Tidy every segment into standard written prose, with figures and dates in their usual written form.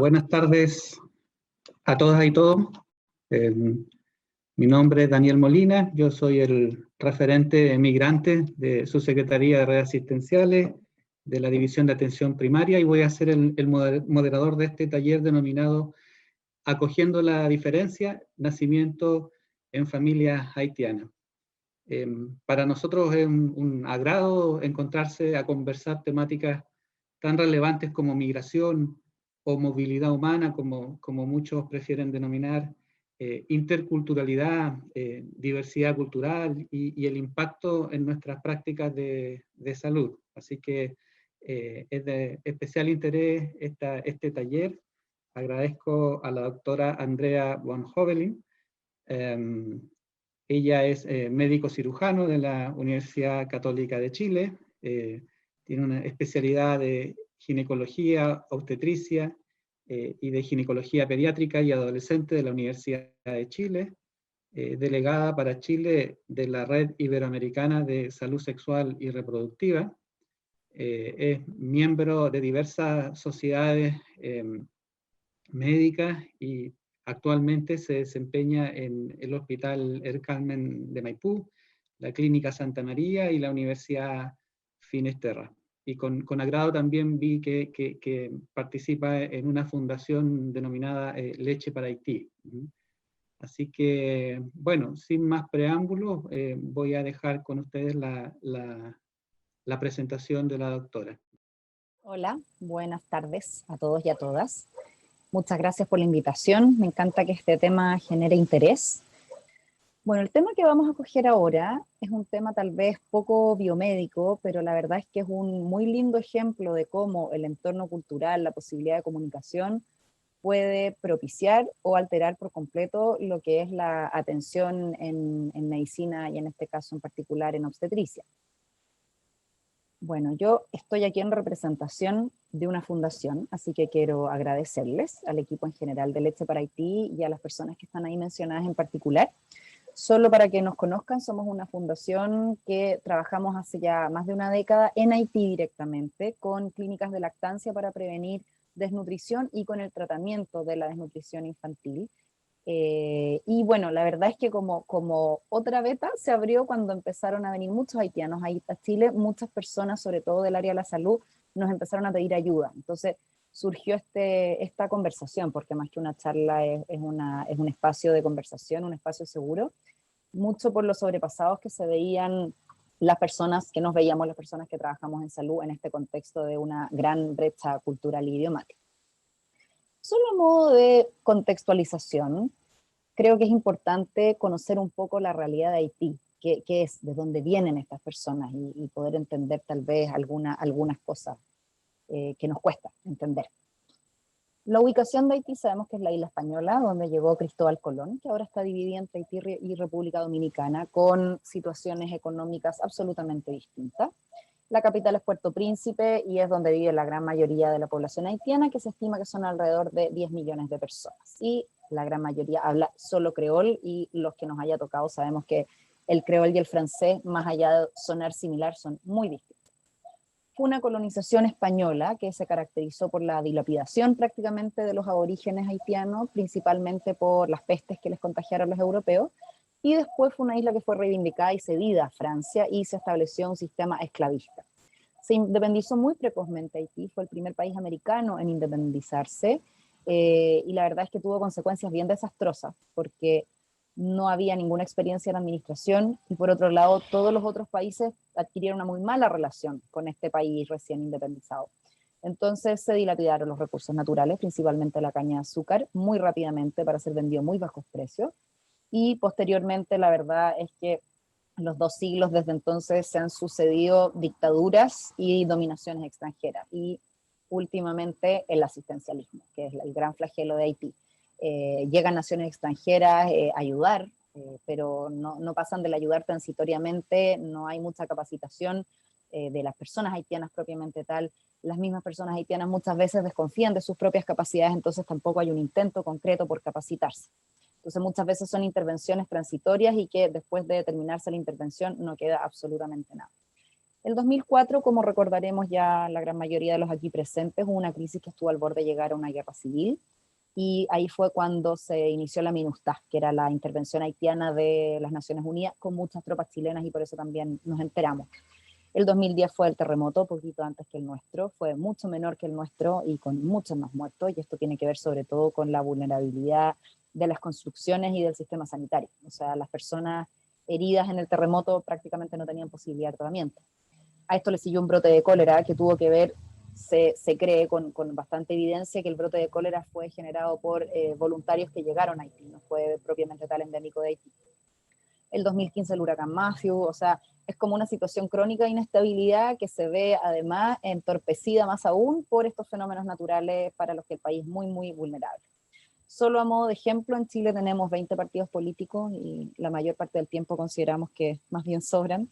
buenas tardes a todas y todos. Mi nombre es Daniel Molina, yo soy el referente de migrantes de Subsecretaría de Redes Asistenciales de la División de Atención Primaria y voy a ser el moderador de este taller denominado Acogiendo la Diferencia, Nacimiento en Familias Haitianas. Para nosotros es un agrado encontrarse a conversar temáticas tan relevantes como migración o movilidad humana, como muchos prefieren denominar, interculturalidad, diversidad cultural y el impacto en nuestras prácticas de salud. Así que es de especial interés este taller. Agradezco a la doctora Andrea von Hovelin. Ella es médico cirujano de la Universidad Católica de Chile, tiene una especialidad de ginecología, obstetricia y de ginecología pediátrica y adolescente de la Universidad de Chile, delegada para Chile de la Red Iberoamericana de Salud Sexual y Reproductiva, es miembro de diversas sociedades médicas y actualmente se desempeña en el Hospital El Carmen de Maipú, la Clínica Santa María y la Universidad Finisterra. Y con agrado también vi que participa en una fundación denominada Leche para Haití. Así que, bueno, sin más preámbulos, voy a dejar con ustedes la presentación de la doctora. Hola, buenas tardes a todos y a todas. Muchas gracias por la invitación. Me encanta que este tema genere interés. Bueno, el tema que vamos a coger ahora es un tema tal vez poco biomédico, pero la verdad es que es un muy lindo ejemplo de cómo el entorno cultural, la posibilidad de comunicación, puede propiciar o alterar por completo lo que es la atención en medicina y en este caso en particular en obstetricia. Bueno, yo estoy aquí en representación de una fundación, así que quiero agradecerles al equipo en general de Leche para Haití y a las personas que están ahí mencionadas en particular. Solo para que nos conozcan, somos una fundación que trabajamos hace ya más de una década en Haití directamente, con clínicas de lactancia para prevenir desnutrición y con el tratamiento de la desnutrición infantil. Y bueno, la verdad es que como otra beta se abrió cuando empezaron a venir muchos haitianos a Chile, muchas personas, sobre todo del área de la salud, nos empezaron a pedir ayuda. Entonces surgió esta conversación, porque más que una charla es un espacio de conversación, un espacio seguro, mucho por los sobrepasados que se veían las personas que nos veíamos, las personas que trabajamos en salud en este contexto de una gran brecha cultural y idiomática. Solo a modo de contextualización, creo que es importante conocer un poco la realidad de Haití, qué es, de dónde vienen estas personas y poder entender tal vez algunas cosas que nos cuesta entender. La ubicación de Haití sabemos que es la isla española, donde llegó Cristóbal Colón, que ahora está dividida entre Haití y República Dominicana, con situaciones económicas absolutamente distintas. La capital es Puerto Príncipe y es donde vive la gran mayoría de la población haitiana, que se estima que son alrededor de 10 millones de personas. Y la gran mayoría habla solo creol y los que nos haya tocado sabemos que el creol y el francés, más allá de sonar similar, son muy distintos. Fue una colonización española que se caracterizó por la dilapidación prácticamente de los aborígenes haitianos, principalmente por las pestes que les contagiaron los europeos, y después fue una isla que fue reivindicada y cedida a Francia y se estableció un sistema esclavista. Se independizó muy precozmente Haití, fue el primer país americano en independizarse, y la verdad es que tuvo consecuencias bien desastrosas, porque no había ninguna experiencia en administración, y por otro lado todos los otros países adquirieron una muy mala relación con este país recién independizado. Entonces se dilapidaron los recursos naturales, principalmente la caña de azúcar, muy rápidamente para ser vendido a muy bajos precios, y posteriormente la verdad es que en los 2 siglos desde entonces se han sucedido dictaduras y dominaciones extranjeras, y últimamente el asistencialismo, que es el gran flagelo de Haití. Llegan naciones extranjeras a ayudar, pero no pasan del ayudar transitoriamente, no hay mucha capacitación de las personas haitianas propiamente tal. Las mismas personas haitianas muchas veces desconfían de sus propias capacidades, entonces tampoco hay un intento concreto por capacitarse. Entonces muchas veces son intervenciones transitorias y que después de terminarse la intervención no queda absolutamente nada. El 2004, como recordaremos ya la gran mayoría de los aquí presentes, hubo una crisis que estuvo al borde de llegar a una guerra civil, y ahí fue cuando se inició la MINUSTAH, que era la intervención haitiana de las Naciones Unidas, con muchas tropas chilenas, y por eso también nos enteramos. El 2010 fue el terremoto, poquito antes que el nuestro, fue mucho menor que el nuestro y con muchos más muertos, y esto tiene que ver sobre todo con la vulnerabilidad de las construcciones y del sistema sanitario. O sea, las personas heridas en el terremoto prácticamente no tenían posibilidad de tratamiento. A esto le siguió un brote de cólera que tuvo que ver, se cree con bastante evidencia, que el brote de cólera fue generado por voluntarios que llegaron a Haití, no fue propiamente tal endémico de Haití. El 2015 el huracán Matthew, o sea, es como una situación crónica de inestabilidad que se ve además entorpecida más aún por estos fenómenos naturales para los que el país es muy, muy vulnerable. Solo a modo de ejemplo, en Chile tenemos 20 partidos políticos y la mayor parte del tiempo consideramos que más bien sobran.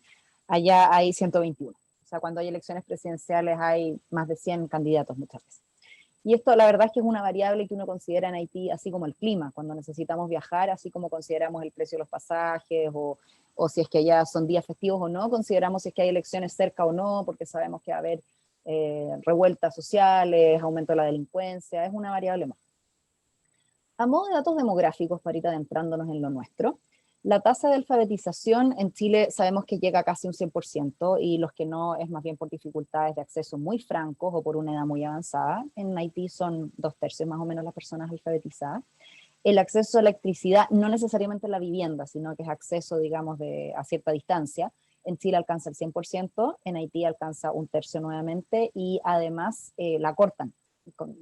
Allá hay 121. O sea, cuando hay elecciones presidenciales hay más de 100 candidatos muchas veces. Y esto la verdad es que es una variable que uno considera en Haití, así como el clima, cuando necesitamos viajar, así como consideramos el precio de los pasajes, o si es que ya son días festivos o no, consideramos si es que hay elecciones cerca o no, porque sabemos que va a haber revueltas sociales, aumento de la delincuencia, es una variable más. A modo de datos demográficos, para ir adentrándonos en lo nuestro, la tasa de alfabetización en Chile sabemos que llega a casi un 100%, y los que no es más bien por dificultades de acceso muy francos o por una edad muy avanzada. En Haití son 2/3 más o menos las personas alfabetizadas. El acceso a electricidad, no necesariamente la vivienda, sino que es acceso, digamos, a cierta distancia. En Chile alcanza el 100%, en Haití alcanza 1/3 nuevamente, y además la cortan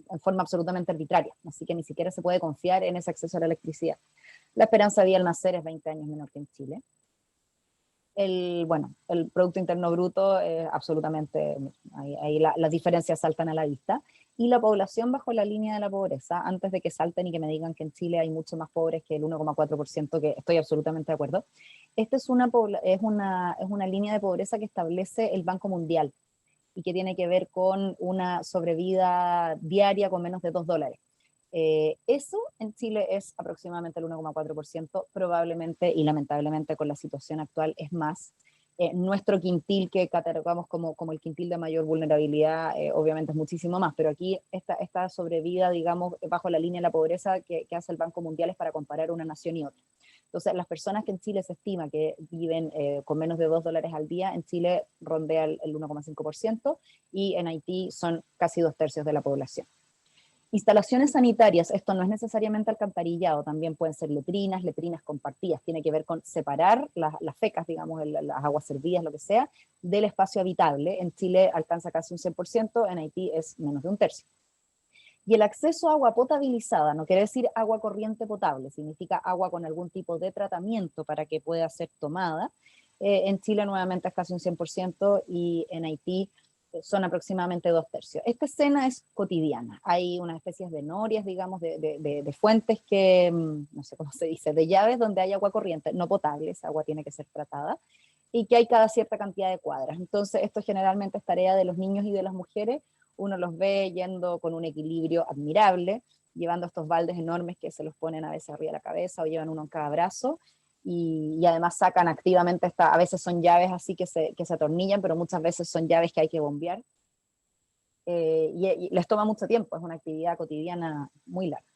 en forma absolutamente arbitraria, así que ni siquiera se puede confiar en ese acceso a la electricidad. La esperanza de vida al nacer es 20 años menor que en Chile. El Producto Interno Bruto es absolutamente, ahí las diferencias saltan a la vista, y la población bajo la línea de la pobreza, antes de que salten y que me digan que en Chile hay mucho más pobres que el 1,4%, que estoy absolutamente de acuerdo. Esta es una línea de pobreza que establece el Banco Mundial, y que tiene que ver con una sobrevida diaria con menos de $2. Eso en Chile es aproximadamente el 1,4%, probablemente y lamentablemente con la situación actual es más. Nuestro quintil, que catalogamos como el quintil de mayor vulnerabilidad, obviamente es muchísimo más, pero aquí esta sobrevida, digamos, bajo la línea de la pobreza que hace el Banco Mundial es para comparar una nación y otra. Entonces, las personas que en Chile se estima que viven con menos de $2 al día, en Chile rondea el 1,5%, y en Haití son casi 2/3 de la población. Instalaciones sanitarias, esto no es necesariamente alcantarillado, también pueden ser letrinas compartidas, tiene que ver con separar las fecas, digamos, las aguas servidas, lo que sea, del espacio habitable. En Chile alcanza casi un 100%, en Haití es menos de 1/3. Y el acceso a agua potabilizada, no quiere decir agua corriente potable, significa agua con algún tipo de tratamiento para que pueda ser tomada. En Chile nuevamente es casi un 100%, y en Haití son aproximadamente 2/3. Esta escena es cotidiana. Hay unas especies de norias, digamos, de fuentes que, no sé cómo se dice, de llaves donde hay agua corriente, no potable, esa agua tiene que ser tratada, y que hay cada cierta cantidad de cuadras. Entonces, esto generalmente es tarea de los niños y de las mujeres. Uno los ve yendo con un equilibrio admirable, llevando estos baldes enormes que se los ponen a veces arriba de la cabeza, o llevan uno en cada brazo, y además sacan activamente, a veces son llaves así que se atornillan, pero muchas veces son llaves que hay que bombear, y les toma mucho tiempo, es una actividad cotidiana muy larga.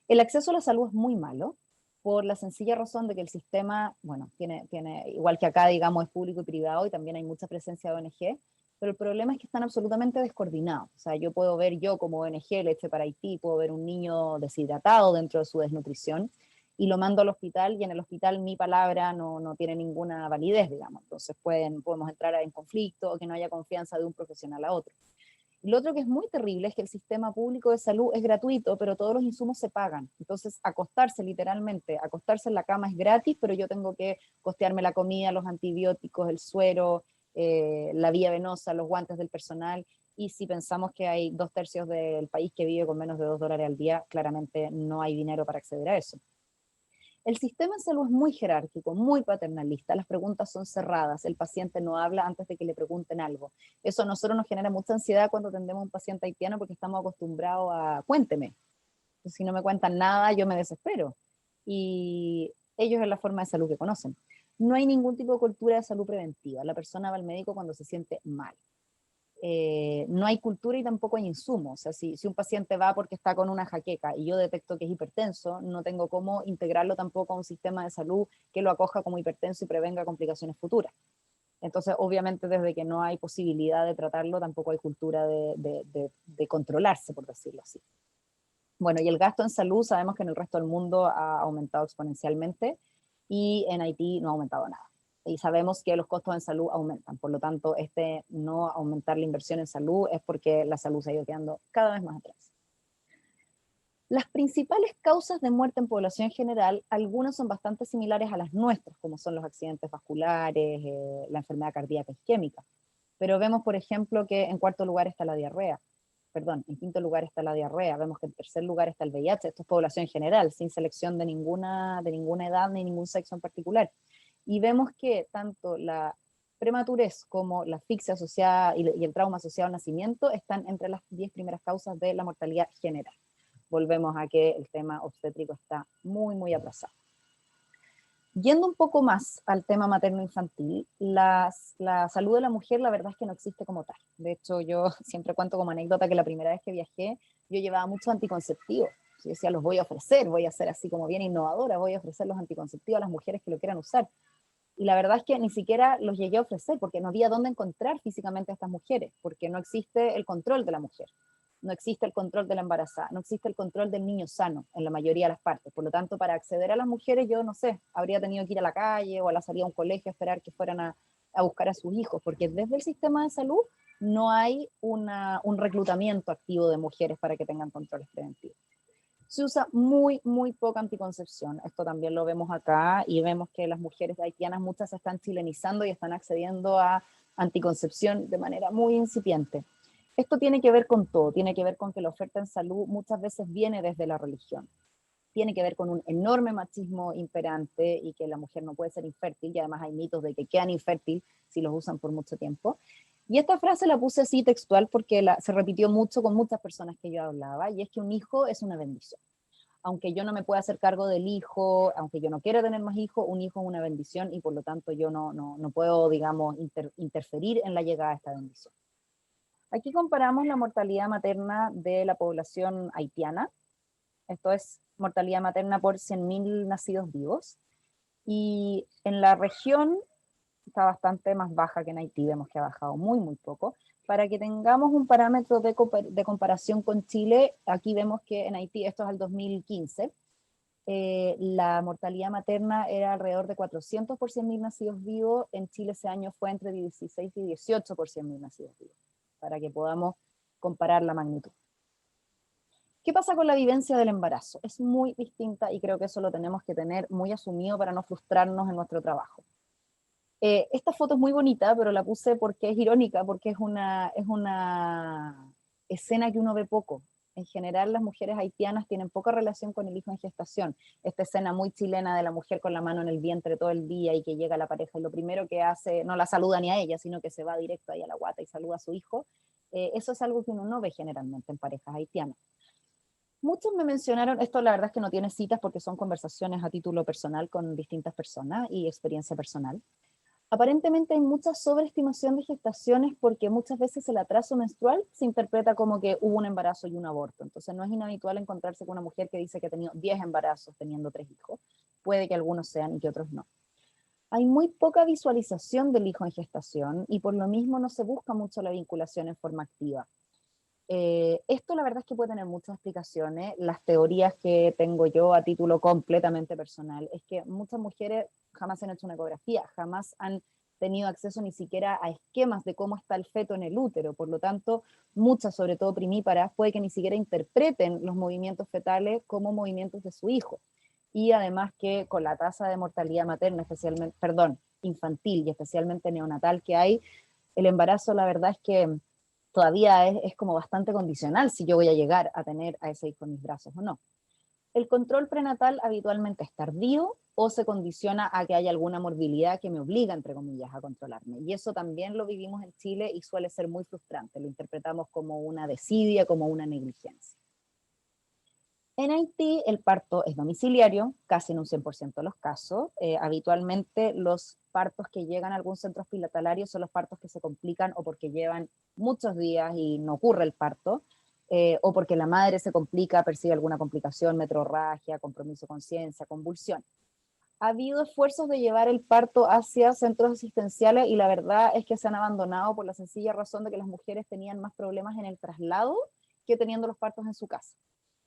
El acceso a la salud es muy malo, por la sencilla razón de que el sistema, bueno, tiene igual que acá, digamos, es público y privado, y también hay mucha presencia de ONG, pero el problema es que están absolutamente descoordinados. O sea, yo como ONG, Leche para Haití, puedo ver un niño deshidratado dentro de su desnutrición, y lo mando al hospital, y en el hospital mi palabra no tiene ninguna validez, digamos. Entonces podemos entrar en conflicto, o que no haya confianza de un profesional a otro. Lo otro que es muy terrible es que el sistema público de salud es gratuito, pero todos los insumos se pagan. Entonces, literalmente, acostarse en la cama es gratis, pero yo tengo que costearme la comida, los antibióticos, el suero, la vía venosa, los guantes del personal. Y si pensamos que hay 2/3 del país que vive con menos de $2 al día, claramente no hay dinero para acceder a eso. El sistema de salud es muy jerárquico, muy paternalista, las preguntas son cerradas, el paciente no habla antes de que le pregunten algo. Eso a nosotros nos genera mucha ansiedad cuando atendemos a un paciente haitiano, porque estamos acostumbrados a cuénteme. Entonces, si no me cuentan nada, yo me desespero. Y ellos es la forma de salud que conocen. no hay ningún tipo de cultura de salud preventiva. La persona va al médico cuando se siente mal. No hay cultura y tampoco hay insumos. O sea, si un paciente va porque está con una jaqueca y yo detecto que es hipertenso, no tengo cómo integrarlo tampoco a un sistema de salud que lo acoja como hipertenso y prevenga complicaciones futuras. Entonces, obviamente, desde que no hay posibilidad de tratarlo, tampoco hay cultura de controlarse, por decirlo así. Bueno, y el gasto en salud, sabemos que en el resto del mundo ha aumentado exponencialmente y en Haití no ha aumentado nada. Y sabemos que los costos en salud aumentan, por lo tanto, no aumentar la inversión en salud es porque la salud se ha ido quedando cada vez más atrás. Las principales causas de muerte en población general, algunas son bastante similares a las nuestras, como son los accidentes vasculares, la enfermedad cardíaca isquémica. Pero vemos, por ejemplo, que en cuarto lugar está la diarrea. Perdón, en quinto lugar está la diarrea. Vemos que en tercer lugar está el VIH. Esto es población general, sin selección de ninguna edad ni ningún sexo en particular. Y vemos que tanto la prematurez como la asfixia asociada y el trauma asociado al nacimiento están entre las 10 primeras causas de la mortalidad general. Volvemos a que el tema obstétrico está muy, muy atrasado. Yendo un poco más al tema materno-infantil, la salud de la mujer la verdad es que no existe como tal. De hecho, yo siempre cuento como anécdota que la primera vez que viajé, yo llevaba muchos anticonceptivos. Yo decía, los voy a ofrecer, voy a ser así como bien innovadora, voy a ofrecer los anticonceptivos a las mujeres que lo quieran usar. Y la verdad es que ni siquiera los llegué a ofrecer porque no había dónde encontrar físicamente a estas mujeres, porque no existe el control de la mujer. No existe el control de la embarazada, no existe el control del niño sano en la mayoría de las partes. Por lo tanto, para acceder a las mujeres, yo no sé, habría tenido que ir a la calle o a la salida a un colegio a esperar que fueran a buscar a sus hijos, porque desde el sistema de salud no hay un reclutamiento activo de mujeres para que tengan controles preventivos. Se usa muy, muy poca anticoncepción. Esto también lo vemos acá y vemos que las mujeres haitianas, muchas se están chilenizando y están accediendo a anticoncepción de manera muy incipiente. Esto tiene que ver con todo, tiene que ver con que la oferta en salud muchas veces viene desde la religión. Tiene que ver con un enorme machismo imperante y que la mujer no puede ser infértil, y además hay mitos de que quedan infértil si los usan por mucho tiempo. Y esta frase la puse así textual porque se repitió mucho con muchas personas que yo hablaba, y es que un hijo es una bendición. Aunque yo no me pueda hacer cargo del hijo, aunque yo no quiera tener más hijos, un hijo es una bendición y por lo tanto yo no puedo, digamos, interferir en la llegada de esta bendición. Aquí comparamos la mortalidad materna de la población haitiana. Esto es mortalidad materna por 100.000 nacidos vivos. Y en la región está bastante más baja que en Haití, vemos que ha bajado muy, muy poco. Para que tengamos un parámetro de comparación con Chile, aquí vemos que en Haití, esto es el 2015, la mortalidad materna era alrededor de 400 por 100.000 nacidos vivos. En Chile ese año fue entre 16 y 18 por 100.000 nacidos vivos, para que podamos comparar la magnitud. ¿Qué pasa con la vivencia del embarazo? Es muy distinta y creo que eso lo tenemos que tener muy asumido para no frustrarnos en nuestro trabajo. Esta foto es muy bonita, pero la puse porque es irónica, porque es una escena que uno ve poco. En general, las mujeres haitianas tienen poca relación con el hijo en gestación. Esta escena muy chilena de la mujer con la mano en el vientre todo el día y que llega la pareja y lo primero que hace, no la saluda ni a ella, sino que se va directo ahí a la guata y saluda a su hijo. Eso es algo que uno no ve generalmente en parejas haitianas. Muchos me mencionaron, esto la verdad es que no tiene citas porque son conversaciones a título personal con distintas personas y experiencia personal. Aparentemente hay mucha sobreestimación de gestaciones porque muchas veces el atraso menstrual se interpreta como que hubo un embarazo y un aborto. Entonces no es inhabitual encontrarse con una mujer que dice que ha tenido 10 embarazos teniendo 3 hijos. Puede que algunos sean y que otros no. Hay muy poca visualización del hijo en gestación y por lo mismo no se busca mucho la vinculación en forma activa. Esto la verdad es que puede tener muchas explicaciones. Las teorías que tengo yo a título completamente personal es que muchas mujeres jamás han hecho una ecografía, jamás han tenido acceso ni siquiera a esquemas de cómo está el feto en el útero. Por lo tanto, muchas, sobre todo primíparas, puede que ni siquiera interpreten los movimientos fetales como movimientos de su hijo. Y además que con la tasa de mortalidad materna, especialmente, perdón, infantil y especialmente neonatal que hay, el embarazo la verdad es que todavía es como bastante condicional si yo voy a llegar a tener a ese hijo en mis brazos o no. El control prenatal habitualmente es tardío o se condiciona a que haya alguna morbilidad que me obliga, entre comillas, a controlarme. Y eso también lo vivimos en Chile y suele ser muy frustrante. Lo interpretamos como una desidia, como una negligencia. En Haití el parto es domiciliario, casi en un 100% de los casos. Habitualmente los partos que llegan a algún centro hospitalario son los partos que se complican o porque llevan muchos días y no ocurre el parto, o porque la madre se complica, percibe alguna complicación, metrorragia, compromiso de conciencia, convulsión. Ha habido esfuerzos de llevar el parto hacia centros asistenciales y la verdad es que se han abandonado por la sencilla razón de que las mujeres tenían más problemas en el traslado que teniendo los partos en su casa.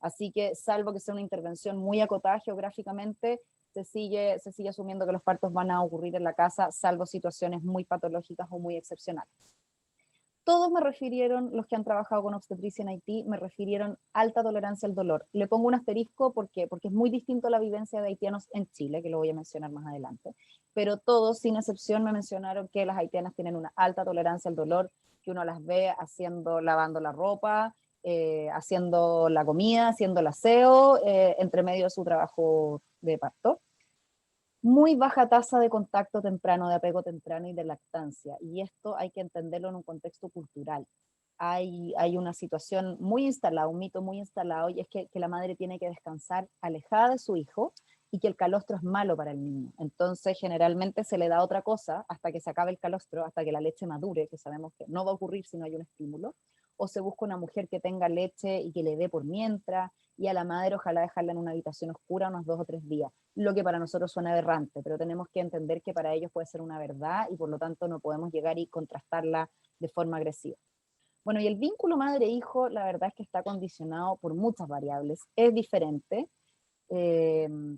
Así que, salvo que sea una intervención muy acotada geográficamente, se sigue asumiendo que los partos van a ocurrir en la casa, salvo situaciones muy patológicas o muy excepcionales. Todos me refirieron, los que han trabajado con obstetricia en Haití, me refirieron alta tolerancia al dolor. Le pongo un asterisco porque es muy distinto a la vivencia de haitianos en Chile, que lo voy a mencionar más adelante, pero todos, sin excepción, me mencionaron que las haitianas tienen una alta tolerancia al dolor, que uno las ve lavando la ropa, haciendo la comida, haciendo el aseo, entre medio de su trabajo de parto. Muy baja tasa de contacto temprano, de apego temprano y de lactancia. Y esto hay que entenderlo en un contexto cultural. Hay una situación muy instalada, un mito muy instalado, y es que la madre tiene que descansar alejada de su hijo y que el calostro es malo para el niño. Entonces, generalmente se le da otra cosa hasta que se acabe el calostro, hasta que la leche madure, que sabemos que no va a ocurrir si no hay un estímulo, o se busca una mujer que tenga leche y que le dé por mientras, y a la madre ojalá dejarla en una habitación oscura unos 2 o 3 días, lo que para nosotros suena aberrante, pero tenemos que entender que para ellos puede ser una verdad y por lo tanto no podemos llegar y contrastarla de forma agresiva. Bueno, y el vínculo madre-hijo, la verdad es que está condicionado por muchas variables, es diferente. Me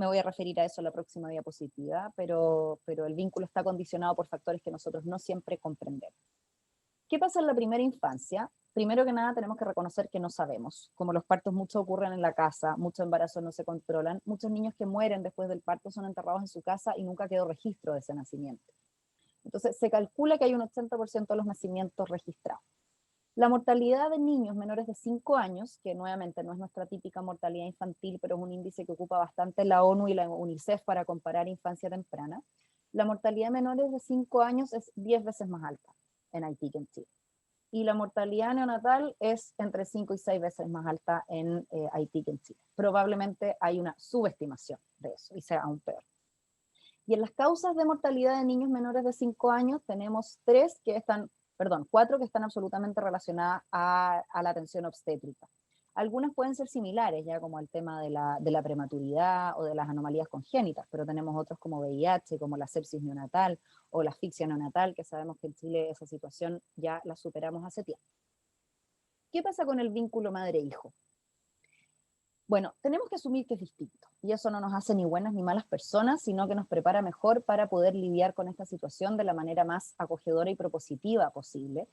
voy a referir a eso en la próxima diapositiva, pero el vínculo está condicionado por factores que nosotros no siempre comprendemos. ¿Qué pasa en la primera infancia? Primero que nada tenemos que reconocer que no sabemos. Como los partos muchos ocurren en la casa, muchos embarazos no se controlan, muchos niños que mueren después del parto son enterrados en su casa y nunca quedó registro de ese nacimiento. Entonces se calcula que hay un 80% de los nacimientos registrados. La mortalidad de niños menores de 5 años, que nuevamente no es nuestra típica mortalidad infantil, pero es un índice que ocupa bastante la ONU y la UNICEF para comparar infancia temprana, la mortalidad de menores de 5 años es 10 veces más alta en Haití que en Chile. Y la mortalidad neonatal es entre 5 y 6 veces más alta en Haití que en Chile. Probablemente hay una subestimación de eso y sea aún peor. Y en las causas de mortalidad de niños menores de 5 años tenemos 4 que están absolutamente relacionadas a la atención obstétrica. Algunas pueden ser similares, ya como el tema de la prematuridad o de las anomalías congénitas, pero tenemos otros como VIH, como la sepsis neonatal o la asfixia neonatal, que sabemos que en Chile esa situación ya la superamos hace tiempo. ¿Qué pasa con el vínculo madre-hijo? Bueno, tenemos que asumir que es distinto, y eso no nos hace ni buenas ni malas personas, sino que nos prepara mejor para poder lidiar con esta situación de la manera más acogedora y propositiva posible.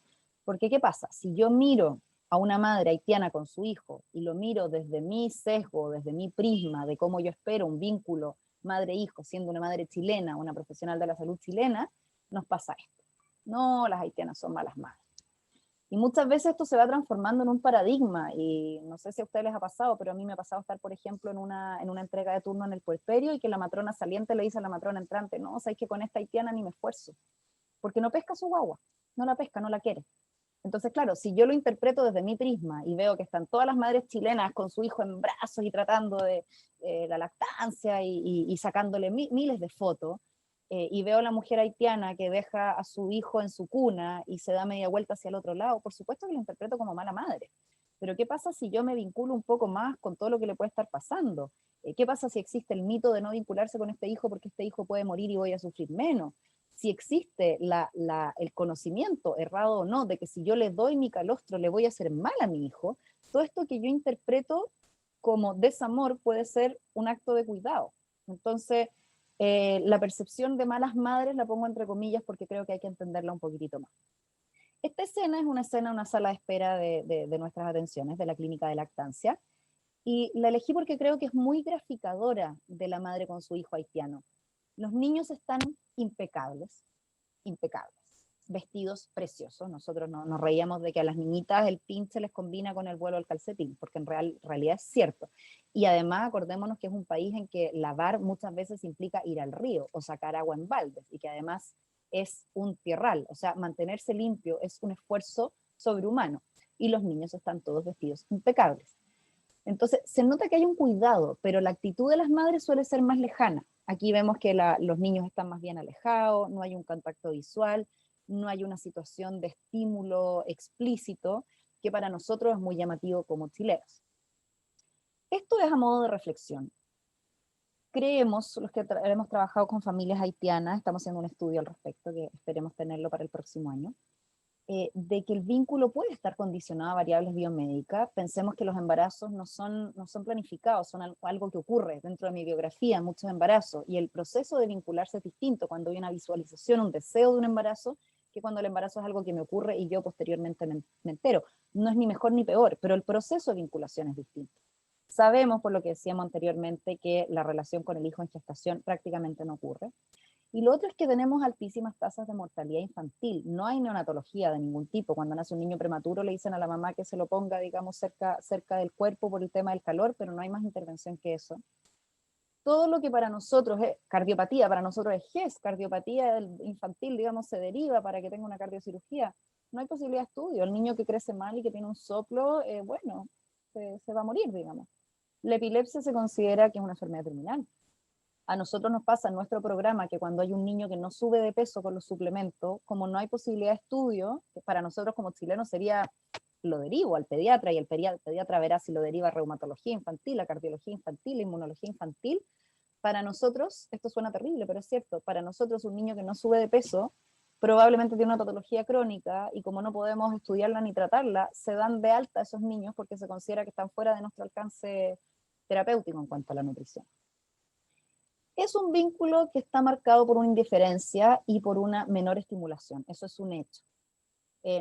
Porque, ¿qué pasa? Si yo miro a una madre haitiana con su hijo y lo miro desde mi sesgo, desde mi prisma de cómo yo espero un vínculo madre-hijo, siendo una madre chilena, una profesional de la salud chilena, nos pasa esto. No, las haitianas son malas madres. Y muchas veces esto se va transformando en un paradigma, y no sé si a ustedes les ha pasado, pero a mí me ha pasado estar, por ejemplo, en una entrega de turno en el puerperio y que la matrona saliente le dice a la matrona entrante, no, sabes que con esta haitiana ni me esfuerzo, porque no pesca su guagua, no la pesca, no la quiere. Entonces, claro, si yo lo interpreto desde mi prisma y veo que están todas las madres chilenas con su hijo en brazos y tratando de la lactancia y sacándole miles de fotos, y veo a la mujer haitiana que deja a su hijo en su cuna y se da media vuelta hacia el otro lado, por supuesto que lo interpreto como mala madre. Pero ¿qué pasa si yo me vinculo un poco más con todo lo que le puede estar pasando? ¿Qué pasa si existe el mito de no vincularse con este hijo porque este hijo puede morir y voy a sufrir menos? Si existe el conocimiento, errado o no, de que si yo le doy mi calostro le voy a hacer mal a mi hijo, todo esto que yo interpreto como desamor puede ser un acto de cuidado. Entonces, la percepción de malas madres la pongo entre comillas porque creo que hay que entenderla un poquitito más. Esta escena es una escena, una sala de espera de nuestras atenciones, de la clínica de lactancia, y la elegí porque creo que es muy graficadora de la madre con su hijo haitiano. Los niños están impecables, impecables, vestidos preciosos. Nosotros nos reíamos de que a las niñitas el pin se les combina con el vuelo del calcetín, porque en realidad es cierto. Y además acordémonos que es un país en que lavar muchas veces implica ir al río o sacar agua en baldes, y que además es un tierral, o sea, mantenerse limpio es un esfuerzo sobrehumano, y los niños están todos vestidos impecables. Entonces, se nota que hay un cuidado, pero la actitud de las madres suele ser más lejana. Aquí vemos que los niños están más bien alejados, no hay un contacto visual, no hay una situación de estímulo explícito, que para nosotros es muy llamativo como chilenos. Esto es a modo de reflexión. Creemos, los que hemos trabajado con familias haitianas, estamos haciendo un estudio al respecto, que esperemos tenerlo para el próximo año, de que el vínculo puede estar condicionado a variables biomédicas. Pensemos que los embarazos no son planificados, son algo que ocurre dentro de mi biografía, muchos embarazos, y el proceso de vincularse es distinto cuando hay una visualización, un deseo de un embarazo, que cuando el embarazo es algo que me ocurre y yo posteriormente me entero. No es ni mejor ni peor, pero el proceso de vinculación es distinto. Sabemos, por lo que decíamos anteriormente, que la relación con el hijo en gestación prácticamente no ocurre. Y lo otro es que tenemos altísimas tasas de mortalidad infantil. No hay neonatología de ningún tipo. Cuando nace un niño prematuro le dicen a la mamá que se lo ponga, digamos, cerca del cuerpo por el tema del calor, pero no hay más intervención que eso. Todo lo que para nosotros es cardiopatía, para nosotros es GES, cardiopatía infantil, digamos, se deriva para que tenga una cardiocirugía. No hay posibilidad de estudio. El niño que crece mal y que tiene un soplo, bueno, se va a morir, digamos. La epilepsia se considera que es una enfermedad terminal. A nosotros nos pasa en nuestro programa que cuando hay un niño que no sube de peso con los suplementos, como no hay posibilidad de estudio, que para nosotros como chilenos sería, lo derivo al pediatra, y el pediatra verá si lo deriva a reumatología infantil, a cardiología infantil, a inmunología infantil. Para nosotros, esto suena terrible, pero es cierto, para nosotros un niño que no sube de peso probablemente tiene una patología crónica, y como no podemos estudiarla ni tratarla, se dan de alta a esos niños porque se considera que están fuera de nuestro alcance terapéutico en cuanto a la nutrición. Es un vínculo que está marcado por una indiferencia y por una menor estimulación, eso es un hecho.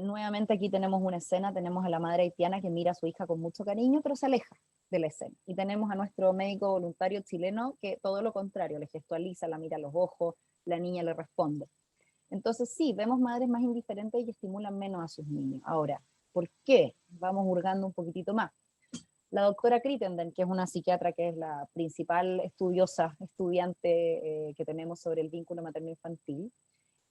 Nuevamente aquí tenemos una escena, tenemos a la madre haitiana que mira a su hija con mucho cariño, pero se aleja de la escena. Y tenemos a nuestro médico voluntario chileno que todo lo contrario, le gestualiza, la mira a los ojos, la niña le responde. Entonces sí, vemos madres más indiferentes y estimulan menos a sus niños. Ahora, ¿por qué? Vamos hurgando un poquitito más. La doctora Crittenden, que es una psiquiatra que es la principal estudiante que tenemos sobre el vínculo materno-infantil,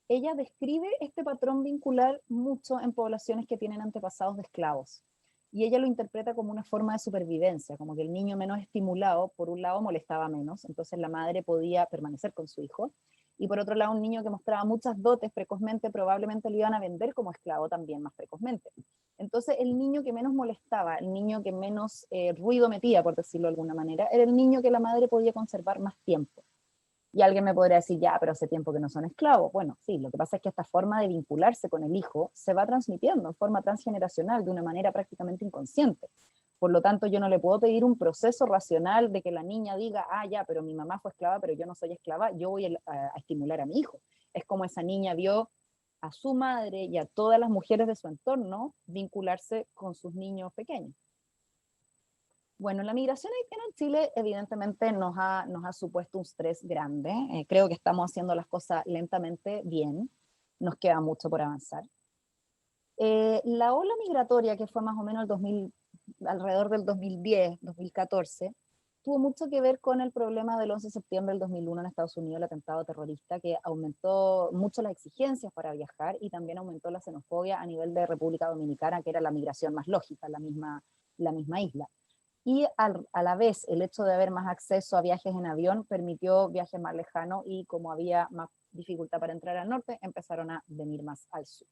ella describe este patrón vincular mucho en poblaciones que tienen antepasados de esclavos. Y ella lo interpreta como una forma de supervivencia, como que el niño menos estimulado, por un lado, molestaba menos, entonces la madre podía permanecer con su hijo, y por otro lado, un niño que mostraba muchas dotes precozmente, probablemente lo iban a vender como esclavo también más precozmente. Entonces, el niño que menos molestaba, el niño que menos ruido metía, por decirlo de alguna manera, era el niño que la madre podía conservar más tiempo. Y alguien me podría decir, ya, pero hace tiempo que no son esclavos. Bueno, sí, lo que pasa es que esta forma de vincularse con el hijo se va transmitiendo en forma transgeneracional de una manera prácticamente inconsciente. Por lo tanto, yo no le puedo pedir un proceso racional de que la niña diga, ah, ya, pero mi mamá fue esclava, pero yo no soy esclava, yo voy a estimular a mi hijo. Es como esa niña vio a su madre y a todas las mujeres de su entorno vincularse con sus niños pequeños. Bueno, la migración haitiana en Chile evidentemente nos ha supuesto un estrés grande. Creo que estamos haciendo las cosas lentamente bien. Nos queda mucho por avanzar. La ola migratoria, que fue más o menos alrededor del 2010, 2014, tuvo mucho que ver con el problema del 11 de septiembre del 2001 en Estados Unidos, el atentado terrorista, que aumentó mucho las exigencias para viajar y también aumentó la xenofobia a nivel de República Dominicana, que era la migración más lógica, la misma isla. Y a la vez el hecho de haber más acceso a viajes en avión permitió viajes más lejanos, y como había más dificultad para entrar al norte, empezaron a venir más al sur.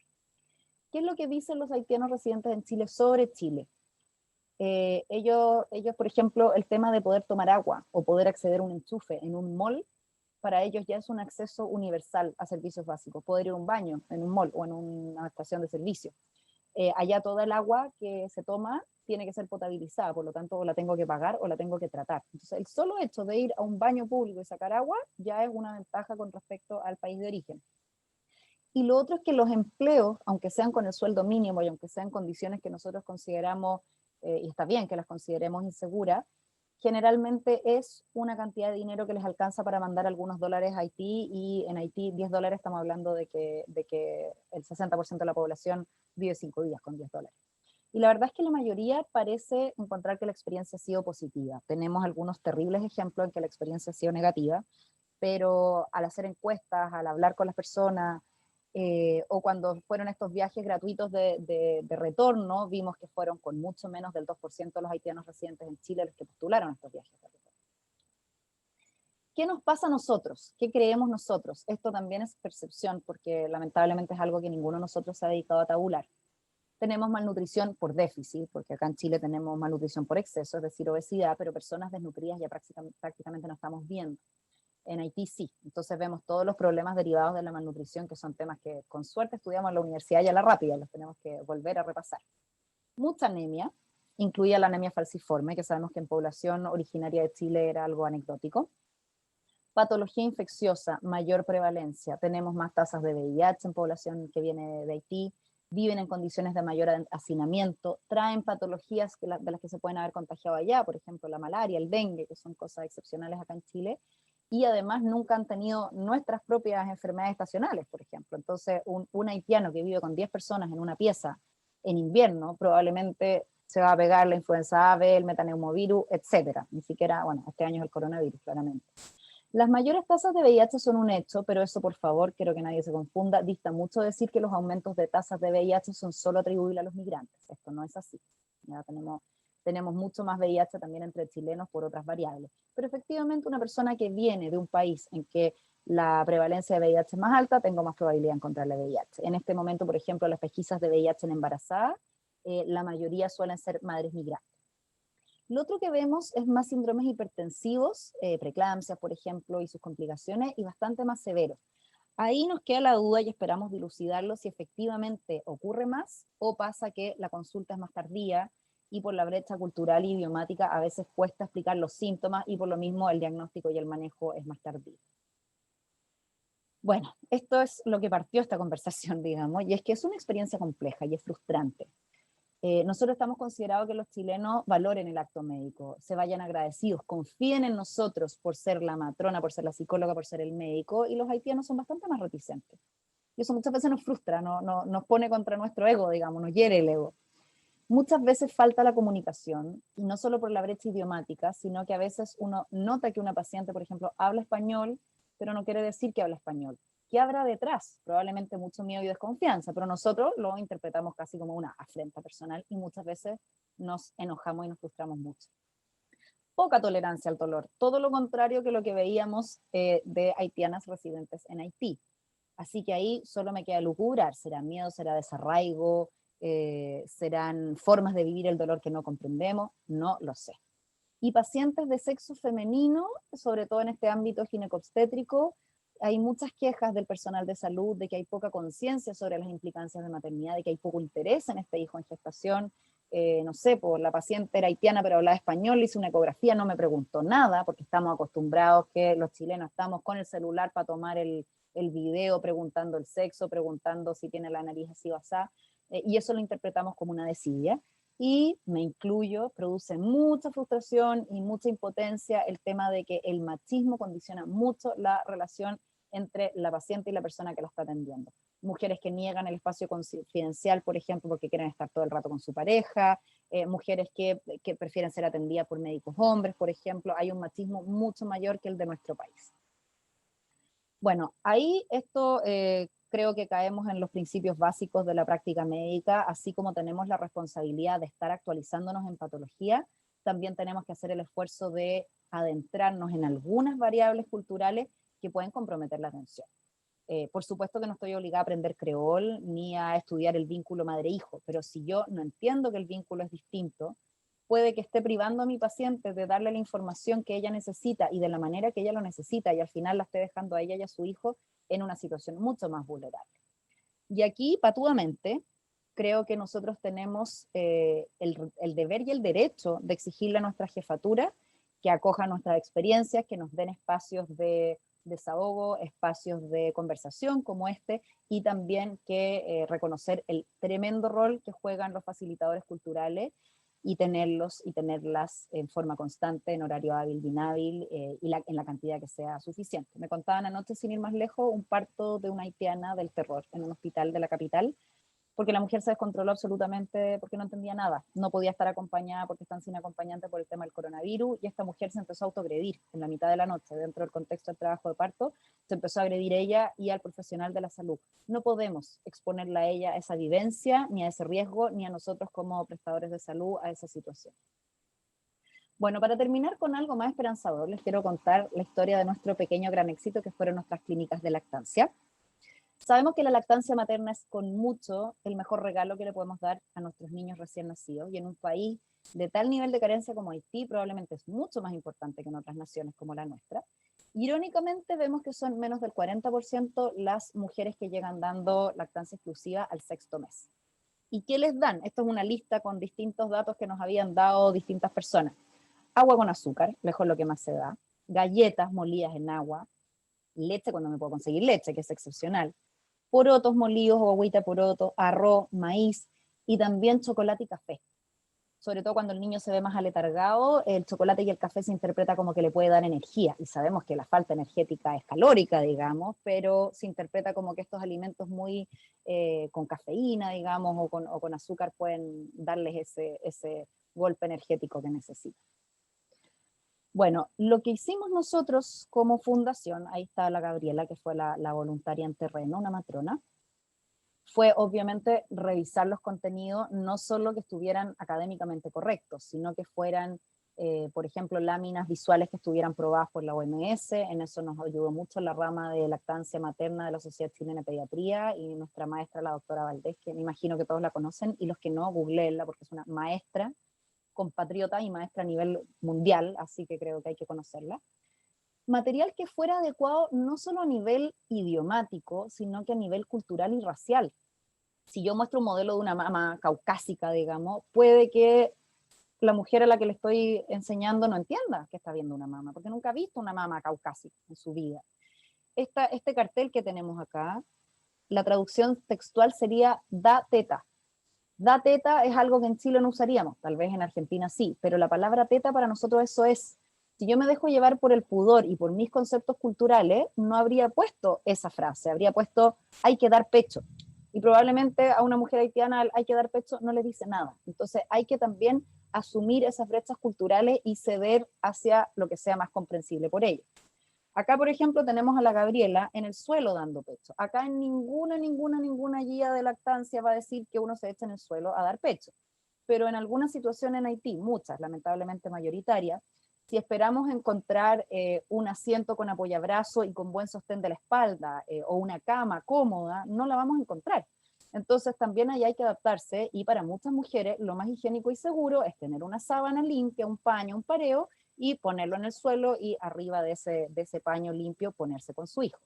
¿Qué es lo que dicen los haitianos residentes en Chile sobre Chile? Ellos, por ejemplo, el tema de poder tomar agua o poder acceder a un enchufe en un mall, para ellos ya es un acceso universal a servicios básicos. Poder ir a un baño en un mall o en una estación de servicio. Allá toda el agua que se toma tiene que ser potabilizada, por lo tanto o la tengo que pagar o la tengo que tratar. Entonces el solo hecho de ir a un baño público y sacar agua ya es una ventaja con respecto al país de origen. Y lo otro es que los empleos, aunque sean con el sueldo mínimo y aunque sean condiciones que nosotros consideramos, y está bien que las consideremos inseguras, generalmente es una cantidad de dinero que les alcanza para mandar algunos dólares a Haití, y en Haití $10 estamos hablando de que el 60% de la población vive 5 días con $10. Y la verdad es que la mayoría parece encontrar que la experiencia ha sido positiva. Tenemos algunos terribles ejemplos en que la experiencia ha sido negativa, pero al hacer encuestas, al hablar con las personas, o cuando fueron estos viajes gratuitos de retorno, vimos que fueron con mucho menos del 2% de los haitianos residentes en Chile los que postularon estos viajes de retorno. ¿Qué nos pasa a nosotros? ¿Qué creemos nosotros? Esto también es percepción, porque lamentablemente es algo que ninguno de nosotros se ha dedicado a tabular. Tenemos malnutrición por déficit, porque acá en Chile tenemos malnutrición por exceso, es decir, obesidad, pero personas desnutridas ya prácticamente no estamos viendo. En Haití sí, entonces vemos todos los problemas derivados de la malnutrición, que son temas que con suerte estudiamos en la universidad y a la rápida, los tenemos que volver a repasar. Mucha anemia, incluida la anemia falciforme, que sabemos que en población originaria de Chile era algo anecdótico. Patología infecciosa, mayor prevalencia. Tenemos más tasas de VIH en población que viene de Haití, viven en condiciones de mayor hacinamiento, traen patologías de las que se pueden haber contagiado allá, por ejemplo la malaria, el dengue, que son cosas excepcionales acá en Chile, y además nunca han tenido nuestras propias enfermedades estacionales, por ejemplo. Entonces un haitiano que vive con 10 personas en una pieza en invierno probablemente se va a pegar la influenza A, B, el metaneumovirus, etcétera. Ni siquiera, bueno, este año es el coronavirus, claramente. Las mayores tasas de VIH son un hecho, pero eso, por favor, quiero que nadie se confunda, dista mucho decir que los aumentos de tasas de VIH son solo atribuibles a los migrantes. Esto no es así. Ya tenemos mucho más VIH también entre chilenos por otras variables. Pero efectivamente una persona que viene de un país en que la prevalencia de VIH es más alta, tengo más probabilidad de encontrarle VIH. En este momento, por ejemplo, las pesquisas de VIH en embarazadas, la mayoría suelen ser madres migrantes. Lo otro que vemos es más síndromes hipertensivos, preeclampsias, por ejemplo, y sus complicaciones, y bastante más severos. Ahí nos queda la duda y esperamos dilucidarlo si efectivamente ocurre más o pasa que la consulta es más tardía y por la brecha cultural y idiomática a veces cuesta explicar los síntomas y por lo mismo el diagnóstico y el manejo es más tardío. Bueno, esto es lo que partió esta conversación, digamos, y es que es una experiencia compleja y es frustrante. Nosotros estamos considerados que los chilenos valoren el acto médico, se vayan agradecidos, confíen en nosotros por ser la matrona, por ser la psicóloga, por ser el médico, y los haitianos son bastante más reticentes. Y eso muchas veces nos frustra, nos pone contra nuestro ego, digamos, nos hiere el ego. Muchas veces falta la comunicación, y no solo por la brecha idiomática, sino que a veces uno nota que una paciente, por ejemplo, habla español, pero no quiere decir que habla español. ¿Qué habrá detrás? Probablemente mucho miedo y desconfianza, pero nosotros lo interpretamos casi como una afrenta personal y muchas veces nos enojamos y nos frustramos mucho. Poca tolerancia al dolor, todo lo contrario que lo que veíamos de haitianas residentes en Haití. Así que ahí solo me queda lucubrar, será miedo, será desarraigo, serán formas de vivir el dolor que no comprendemos, no lo sé. Y pacientes de sexo femenino, sobre todo en este ámbito ginecobstétrico, hay muchas quejas del personal de salud de que hay poca conciencia sobre las implicancias de maternidad, de que hay poco interés en este hijo en gestación. No sé, por la paciente era haitiana pero hablaba español, hice una ecografía, no me preguntó nada, porque estamos acostumbrados que los chilenos estamos con el celular para tomar el video, preguntando el sexo, preguntando si tiene la nariz así o asá, y eso lo interpretamos como una desidia. Y me incluyo, produce mucha frustración y mucha impotencia el tema de que el machismo condiciona mucho la relación entre la paciente y la persona que la está atendiendo. Mujeres que niegan el espacio confidencial, por ejemplo, porque quieren estar todo el rato con su pareja, mujeres que prefieren ser atendidas por médicos hombres, por ejemplo. Hay un machismo mucho mayor que el de nuestro país. Bueno, ahí esto creo que caemos en los principios básicos de la práctica médica, así como tenemos la responsabilidad de estar actualizándonos en patología, también tenemos que hacer el esfuerzo de adentrarnos en algunas variables culturales que pueden comprometer la atención. Por supuesto que no estoy obligada a aprender creol ni a estudiar el vínculo madre-hijo, pero si yo no entiendo que el vínculo es distinto, puede que esté privando a mi paciente de darle la información que ella necesita y de la manera que ella lo necesita, y al final la esté dejando a ella y a su hijo en una situación mucho más vulnerable. Y aquí, patudamente, creo que nosotros tenemos el deber y el derecho de exigirle a nuestra jefatura que acoja nuestras experiencias, que nos den espacios de desahogo, espacios de conversación como este, y también que reconocer el tremendo rol que juegan los facilitadores culturales y tenerlos y tenerlas en forma constante, en horario hábil, binábil, y en la cantidad que sea suficiente. Me contaban anoche, sin ir más lejos, un parto de una haitiana del terror en un hospital de la capital, porque la mujer se descontroló absolutamente porque no entendía nada, no podía estar acompañada porque están sin acompañante por el tema del coronavirus, y esta mujer se empezó a autoagredir en la mitad de la noche, dentro del contexto del trabajo de parto, se empezó a agredir ella y al profesional de la salud. No podemos exponerla a ella a esa vivencia, ni a ese riesgo, ni a nosotros como prestadores de salud a esa situación. Bueno, para terminar con algo más esperanzador, les quiero contar la historia de nuestro pequeño gran éxito, que fueron nuestras clínicas de lactancia. Sabemos que la lactancia materna es con mucho el mejor regalo que le podemos dar a nuestros niños recién nacidos, y en un país de tal nivel de carencia como Haití probablemente es mucho más importante que en otras naciones como la nuestra. Irónicamente vemos que son menos del 40% las mujeres que llegan dando lactancia exclusiva al 6º mes. ¿Y qué les dan? Esto es una lista con distintos datos que nos habían dado distintas personas. Agua con azúcar, lejos lo que más se da, galletas molidas en agua, leche cuando me puedo conseguir leche, que es excepcional, porotos molidos o agüita de poroto, arroz, maíz, y también chocolate y café. Sobre todo cuando el niño se ve más aletargado, el chocolate y el café se interpreta como que le puede dar energía, y sabemos que la falta energética es calórica, digamos, pero se interpreta como que estos alimentos muy con cafeína, digamos, o con azúcar pueden darles ese golpe energético que necesitan. Bueno, lo que hicimos nosotros como fundación, ahí está la Gabriela, que fue la voluntaria en terreno, una matrona, fue obviamente revisar los contenidos, no solo que estuvieran académicamente correctos, sino que fueran, por ejemplo, láminas visuales que estuvieran probadas por la OMS. En eso nos ayudó mucho la rama de lactancia materna de la Sociedad Chilena de Pediatría, y nuestra maestra, la doctora Valdés, que me imagino que todos la conocen, y los que no, googleenla, porque es una maestra compatriota y maestra a nivel mundial, así que creo que hay que conocerla. Material que fuera adecuado no solo a nivel idiomático, sino que a nivel cultural y racial. Si yo muestro un modelo de una mama caucásica, digamos, puede que la mujer a la que le estoy enseñando no entienda que está viendo una mama, porque nunca ha visto una mama caucásica en su vida. Este cartel que tenemos acá, la traducción textual sería da teta. Da teta es algo que en Chile no usaríamos, tal vez en Argentina sí, pero la palabra teta para nosotros eso es. Si yo me dejo llevar por el pudor y por mis conceptos culturales, no habría puesto esa frase, habría puesto hay que dar pecho. Y probablemente a una mujer haitiana hay que dar pecho no le dice nada. Entonces hay que también asumir esas brechas culturales y ceder hacia lo que sea más comprensible por ellos. Acá, por ejemplo, tenemos a la Gabriela en el suelo dando pecho. Acá en ninguna guía de lactancia va a decir que uno se echa en el suelo a dar pecho. Pero en algunas situaciones en Haití, muchas, lamentablemente mayoritarias, si esperamos encontrar un asiento con apoyabrazo y con buen sostén de la espalda, o una cama cómoda, no la vamos a encontrar. Entonces también ahí hay que adaptarse, y para muchas mujeres lo más higiénico y seguro es tener una sábana limpia, un paño, un pareo, y ponerlo en el suelo, y arriba de ese paño limpio ponerse con su hijo.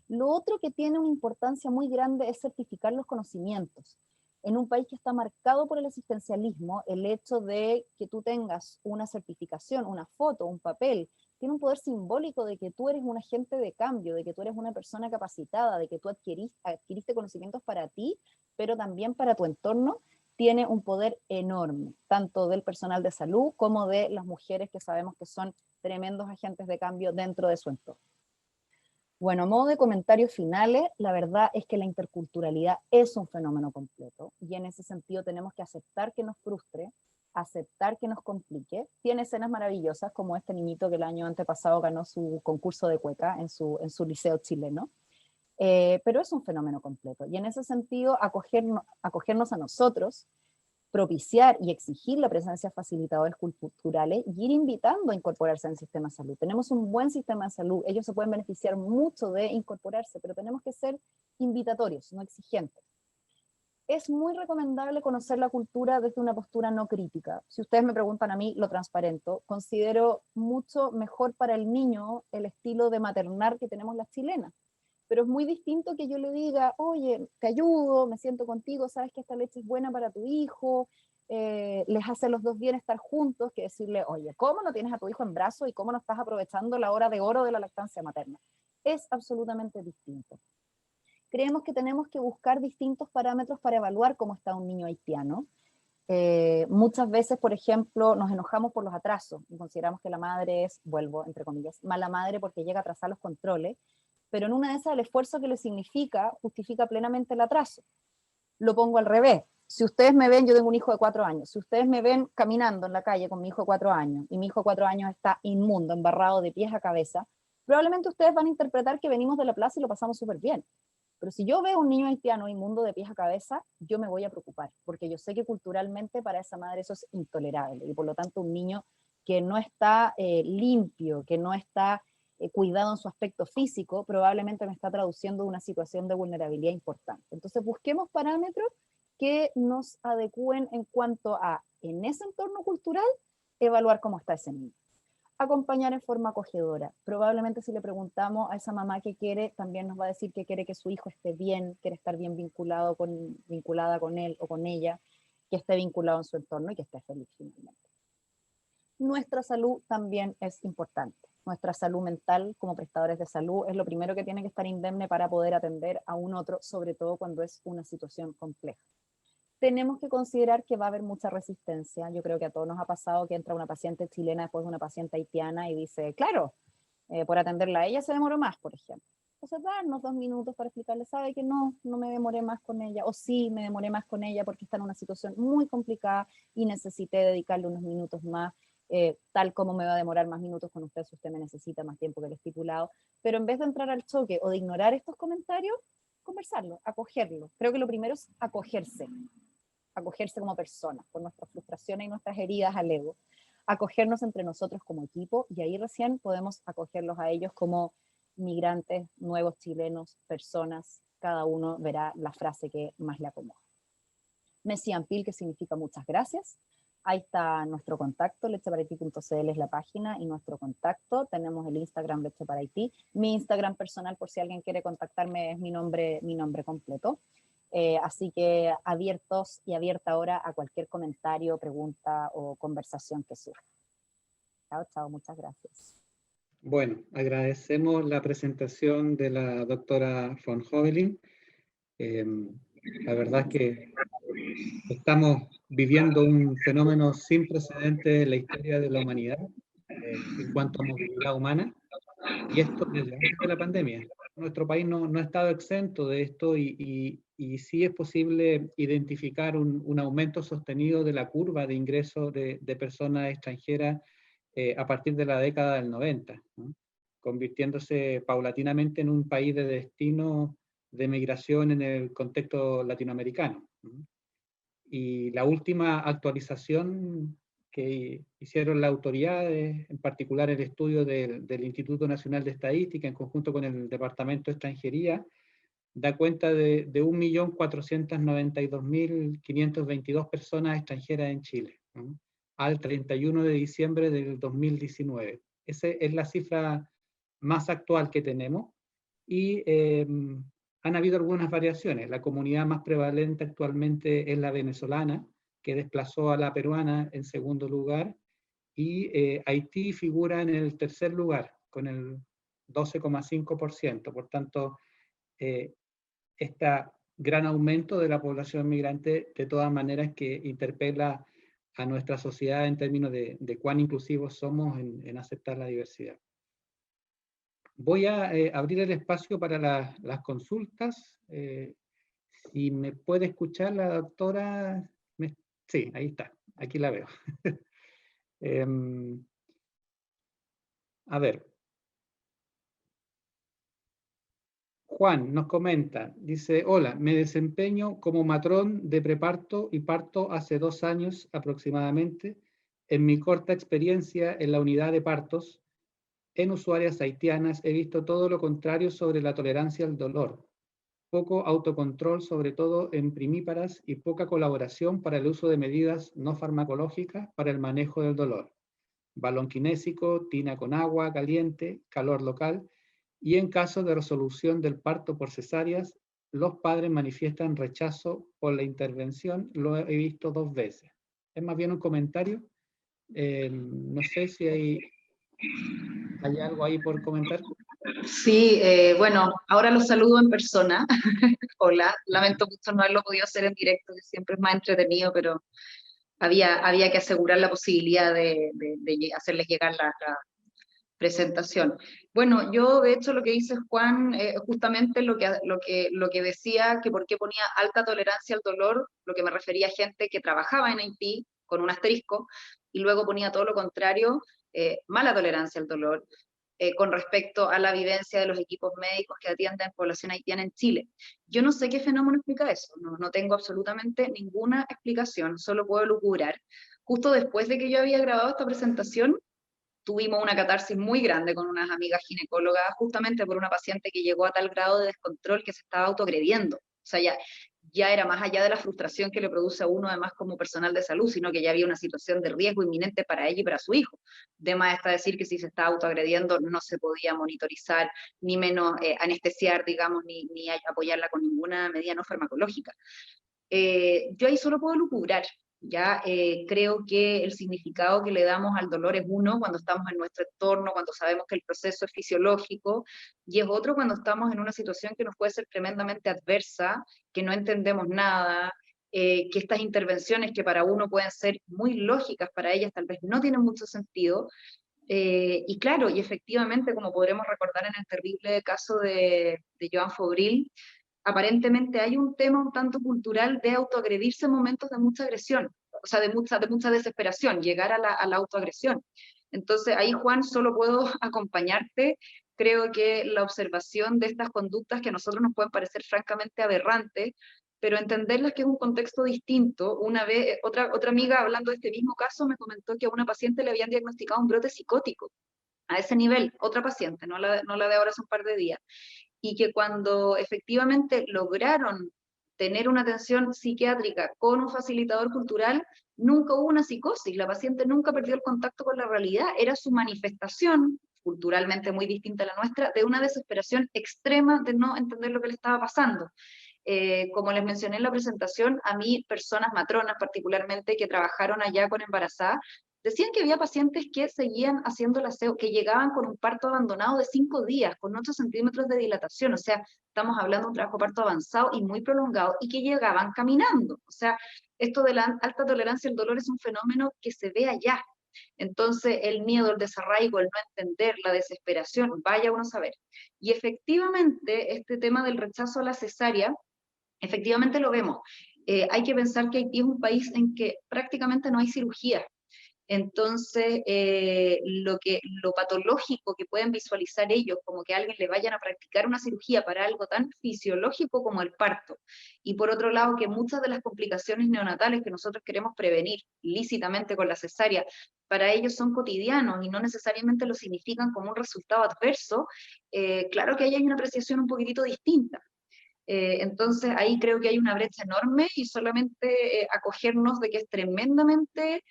Lo otro que tiene una importancia muy grande es certificar los conocimientos. En un país que está marcado por el asistencialismo, el hecho de que tú tengas una certificación, una foto, un papel, tiene un poder simbólico de que tú eres un agente de cambio, de que tú eres una persona capacitada, de que tú adquiriste conocimientos para ti, pero también para tu entorno. Tiene un poder enorme, tanto del personal de salud como de las mujeres, que sabemos que son tremendos agentes de cambio dentro de su entorno. Bueno, a modo de comentarios finales, la verdad es que la interculturalidad es un fenómeno completo, y en ese sentido tenemos que aceptar que nos frustre, aceptar que nos complique. Tiene escenas maravillosas como este niñito que el año antepasado ganó su concurso de cueca en su liceo chileno, pero es un fenómeno completo, y en ese sentido acogernos a nosotros, propiciar y exigir la presencia de facilitadores culturales y ir invitando a incorporarse al sistema de salud. Tenemos un buen sistema de salud, ellos se pueden beneficiar mucho de incorporarse, pero tenemos que ser invitatorios, no exigentes. Es muy recomendable conocer la cultura desde una postura no crítica. Si ustedes me preguntan a mí, lo transparento, considero mucho mejor para el niño el estilo de maternar que tenemos las chilenas. Pero es muy distinto que yo le diga, oye, te ayudo, me siento contigo, sabes que esta leche es buena para tu hijo, les hace a los dos bien estar juntos, que decirle, oye, ¿cómo no tienes a tu hijo en brazos y cómo no estás aprovechando la hora de oro de la lactancia materna? Es absolutamente distinto. Creemos que tenemos que buscar distintos parámetros para evaluar cómo está un niño haitiano. Muchas veces, por ejemplo, nos enojamos por los atrasos y consideramos que la madre es, vuelvo, entre comillas, mala madre porque llega a atrasar los controles, pero en una de esas el esfuerzo que le significa justifica plenamente el atraso. Lo pongo al revés. Si ustedes me ven, yo tengo un hijo de 4 años, si ustedes me ven caminando en la calle con mi hijo de 4 años, y mi hijo de 4 años está inmundo, embarrado de pies a cabeza, probablemente ustedes van a interpretar que venimos de la plaza y lo pasamos súper bien. Pero si yo veo un niño haitiano inmundo de pies a cabeza, yo me voy a preocupar, porque yo sé que culturalmente para esa madre eso es intolerable, y por lo tanto un niño que no está limpio, que no está cuidado en su aspecto físico, probablemente me está traduciendo una situación de vulnerabilidad importante. Entonces busquemos parámetros que nos adecúen en cuanto a, en ese entorno cultural, evaluar cómo está ese niño. Acompañar en forma acogedora. Probablemente si le preguntamos a esa mamá qué quiere, también nos va a decir que quiere que su hijo esté bien, quiere estar bien vinculada con él o con ella, que esté vinculado en su entorno y que esté feliz finalmente. Nuestra salud también es importante. Nuestra salud mental como prestadores de salud es lo primero que tiene que estar indemne para poder atender a un otro, sobre todo cuando es una situación compleja. Tenemos que considerar que va a haber mucha resistencia. Yo creo que a todos nos ha pasado que entra una paciente chilena después de una paciente haitiana y dice, claro, por atenderla a ella se demoró más, por ejemplo. Entonces, darnos 2 minutos para explicarle, sabe que no me demoré más con ella, o sí, me demoré más con ella porque está en una situación muy complicada y necesité dedicarle unos minutos más, tal como me va a demorar más minutos con usted si usted me necesita más tiempo que el estipulado. Pero en vez de entrar al choque o de ignorar estos comentarios, conversarlo, acogerlo. Creo que lo primero es acogerse como personas, por nuestras frustraciones y nuestras heridas al ego, acogernos entre nosotros como equipo, y ahí recién podemos acogerlos a ellos como migrantes, nuevos chilenos, personas, cada uno verá la frase que más le acomoda. Mesiampil, que significa muchas gracias. Ahí está nuestro contacto, lecheparahaití.cl es la página y nuestro contacto. Tenemos el Instagram Leche para Haití. Mi Instagram personal, por si alguien quiere contactarme, es mi nombre completo. Así que abiertos y abierta ahora a cualquier comentario, pregunta o conversación que surja. Chao, chao, muchas gracias. Bueno, agradecemos la presentación de la doctora von Hovelin. La verdad es que estamos viviendo un fenómeno sin precedentes en la historia de la humanidad en cuanto a movilidad humana, y esto desde antes de la pandemia. Nuestro país no ha estado exento de esto y sí es posible identificar un aumento sostenido de la curva de ingresos de personas extranjeras a partir de la década del 90, ¿no? Convirtiéndose paulatinamente en un país de destino de migración en el contexto latinoamericano, ¿no? Y la última actualización que hicieron las autoridades, en particular el estudio del Instituto Nacional de Estadística en conjunto con el Departamento de Extranjería, da cuenta de 1.492.522 personas extranjeras en Chile, ¿no? Al 31 de diciembre del 2019. Esa es la cifra más actual que tenemos, y han habido algunas variaciones. La comunidad más prevalente actualmente es la venezolana, que desplazó a la peruana en segundo lugar, y Haití figura en el tercer lugar, con el 12,5%. Por tanto, este gran aumento de la población migrante, de todas maneras, que interpela a nuestra sociedad en términos de cuán inclusivos somos en aceptar la diversidad. Voy a abrir el espacio para las consultas. Si me puede escuchar la doctora. Sí, ahí está, aquí la veo. A ver. Juan nos comenta, dice, hola, me desempeño como matrón de preparto y parto hace 2 años aproximadamente. En mi corta experiencia en la unidad de partos, en usuarias haitianas, he visto todo lo contrario sobre la tolerancia al dolor. Poco autocontrol, sobre todo en primíparas, y poca colaboración para el uso de medidas no farmacológicas para el manejo del dolor. Balón kinésico, tina con agua caliente, calor local, y en caso de resolución del parto por cesáreas, los padres manifiestan rechazo por la intervención. Lo he visto 2 veces. Es más bien un comentario. No sé si hay algo ahí por comentar. Sí, bueno, ahora los saludo en persona. Hola, lamento mucho no haberlo podido hacer en directo, que siempre es más entretenido, pero había que asegurar la posibilidad de hacerles llegar presentación. Bueno, yo de hecho lo que dice Juan, justamente lo que decía, que por qué ponía alta tolerancia al dolor, lo que me refería a gente que trabajaba en Haití, con un asterisco, y luego ponía todo lo contrario, mala tolerancia al dolor, con respecto a la vivencia de los equipos médicos que atienden población haitiana en Chile. Yo no sé qué fenómeno explica eso, no tengo absolutamente ninguna explicación, solo puedo lucubrar. Justo después de que yo había grabado esta presentación, tuvimos una catarsis muy grande con unas amigas ginecólogas, justamente por una paciente que llegó a tal grado de descontrol que se estaba autoagrediendo. O sea, ya era más allá de la frustración que le produce a uno, además como personal de salud, sino que ya había una situación de riesgo inminente para ella y para su hijo. De más está decir que si se estaba autoagrediendo no se podía monitorizar, ni menos anestesiar, digamos, ni apoyarla con ninguna medida no farmacológica. Yo ahí solo puedo lucubrar. Ya creo que el significado que le damos al dolor es uno cuando estamos en nuestro entorno, cuando sabemos que el proceso es fisiológico, y es otro cuando estamos en una situación que nos puede ser tremendamente adversa, que no entendemos nada, que estas intervenciones que para uno pueden ser muy lógicas, para ellas tal vez no tienen mucho sentido. Y claro, y efectivamente, como podremos recordar en el terrible caso de Joan Fobril, aparentemente hay un tema un tanto cultural de autoagredirse en momentos de mucha agresión, o sea, de mucha desesperación, llegar a la autoagresión. Entonces, ahí, Juan, solo puedo acompañarte. Creo que la observación de estas conductas que a nosotros nos pueden parecer francamente aberrantes, pero entenderlas que es un contexto distinto. Una vez, otra amiga hablando de este mismo caso me comentó que a una paciente le habían diagnosticado un brote psicótico. A ese nivel, otra paciente, no la de ahora hace un par de días, y que cuando efectivamente lograron tener una atención psiquiátrica con un facilitador cultural, nunca hubo una psicosis, la paciente nunca perdió el contacto con la realidad, era su manifestación, culturalmente muy distinta a la nuestra, de una desesperación extrema de no entender lo que le estaba pasando. Como les mencioné en la presentación, a mí personas matronas particularmente que trabajaron allá con embarazadas, decían que había pacientes que seguían haciendo el aseo, que llegaban con un parto abandonado de 5 días, con 8 centímetros de dilatación, o sea, estamos hablando de un trabajo de parto avanzado y muy prolongado, y que llegaban caminando. O sea, esto de la alta tolerancia al dolor es un fenómeno que se ve allá. Entonces, el miedo, el desarraigo, el no entender, la desesperación, vaya uno a saber. Y efectivamente, este tema del rechazo a la cesárea, efectivamente lo vemos. Hay que pensar que Haití es un país en que prácticamente no hay cirugía. Entonces, lo patológico que pueden visualizar ellos, como que a alguien le vayan a practicar una cirugía para algo tan fisiológico como el parto, y por otro lado, que muchas de las complicaciones neonatales que nosotros queremos prevenir lícitamente con la cesárea, para ellos son cotidianos y no necesariamente lo significan como un resultado adverso, claro que ahí hay una apreciación un poquitito distinta. Entonces ahí creo que hay una brecha enorme y solamente acogernos de que es tremendamente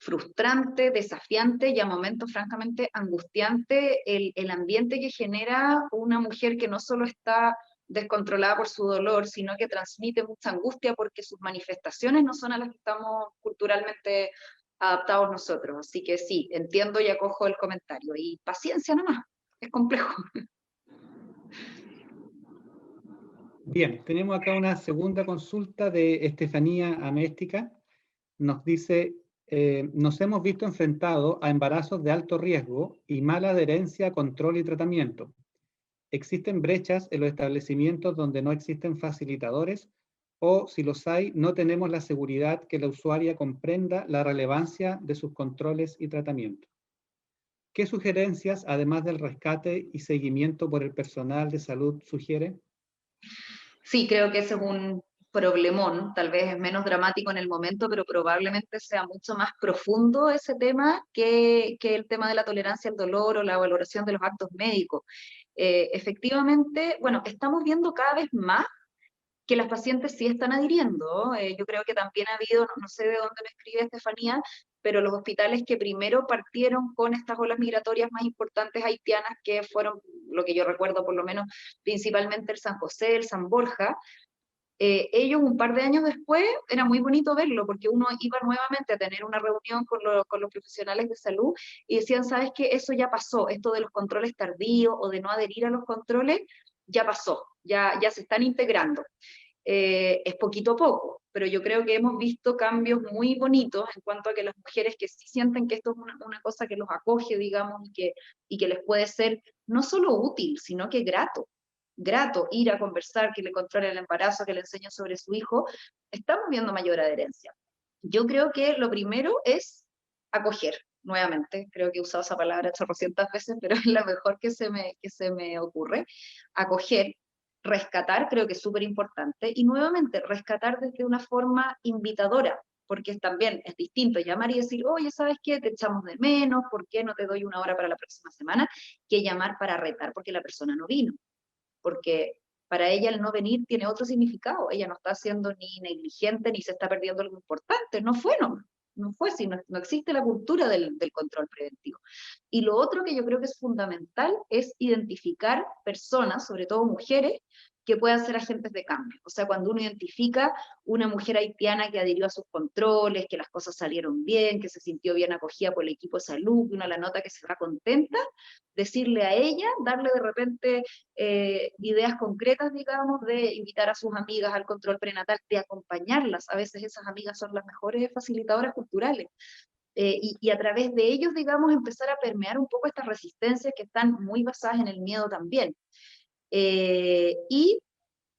frustrante, desafiante y a momentos francamente angustiante el ambiente que genera una mujer que no solo está descontrolada por su dolor, sino que transmite mucha angustia porque sus manifestaciones no son a las que estamos culturalmente adaptados nosotros. Así que sí, entiendo y acojo el comentario. Y paciencia nomás, es complejo. Bien, tenemos acá una segunda consulta de Estefanía Améstica. Nos dice, nos hemos visto enfrentados a embarazos de alto riesgo y mala adherencia a control y tratamiento. ¿Existen brechas en los establecimientos donde no existen facilitadores? O si los hay, no tenemos la seguridad que la usuaria comprenda la relevancia de sus controles y tratamientos. ¿Qué sugerencias, además del rescate y seguimiento por el personal de salud, sugiere? Sí, creo que ese es un problemón, tal vez es menos dramático en el momento, pero probablemente sea mucho más profundo ese tema que el tema de la tolerancia al dolor o la valoración de los actos médicos. Efectivamente, bueno, estamos viendo cada vez más que las pacientes sí están adhiriendo. Yo creo que también ha habido, no sé de dónde me escribe Estefanía, pero los hospitales que primero partieron con estas olas migratorias más importantes haitianas, que fueron, lo que yo recuerdo por lo menos, principalmente el San José, el San Borja, ellos un par de años después, era muy bonito verlo, porque uno iba nuevamente a tener una reunión con los profesionales de salud y decían, ¿sabes qué? Eso ya pasó, esto de los controles tardíos o de no adherir a los controles, ya pasó, ya se están integrando. es poquito a poco, pero yo creo que hemos visto cambios muy bonitos en cuanto a que las mujeres que sí sienten que esto es una cosa que los acoge, digamos, y que les puede ser no solo útil, sino que grato ir a conversar, que le controlen el embarazo, que le enseñen sobre su hijo, estamos viendo mayor adherencia. Yo creo que lo primero es acoger, nuevamente, creo que he usado esa palabra 800 veces, pero es la mejor que se me ocurre, acoger, rescatar, creo que es súper importante, y nuevamente, rescatar desde una forma invitadora, porque también es distinto llamar y decir, oye, ¿sabes qué? Te echamos de menos, ¿por qué no te doy una hora para la próxima semana? Que llamar para retar porque la persona no vino, porque para ella el no venir tiene otro significado, ella no está siendo ni negligente ni se está perdiendo algo importante, no fue, si no existe la cultura del control preventivo. Y lo otro que yo creo que es fundamental es identificar personas, sobre todo mujeres, que puedan ser agentes de cambio. O sea, cuando uno identifica una mujer haitiana que adhirió a sus controles, que las cosas salieron bien, que se sintió bien acogida por el equipo de salud, que uno la nota que se va contenta, decirle a ella, darle de repente ideas concretas, digamos, de invitar a sus amigas al control prenatal, de acompañarlas. A veces esas amigas son las mejores facilitadoras culturales. Y a través de ellos, digamos, empezar a permear un poco estas resistencias que están muy basadas en el miedo también. Y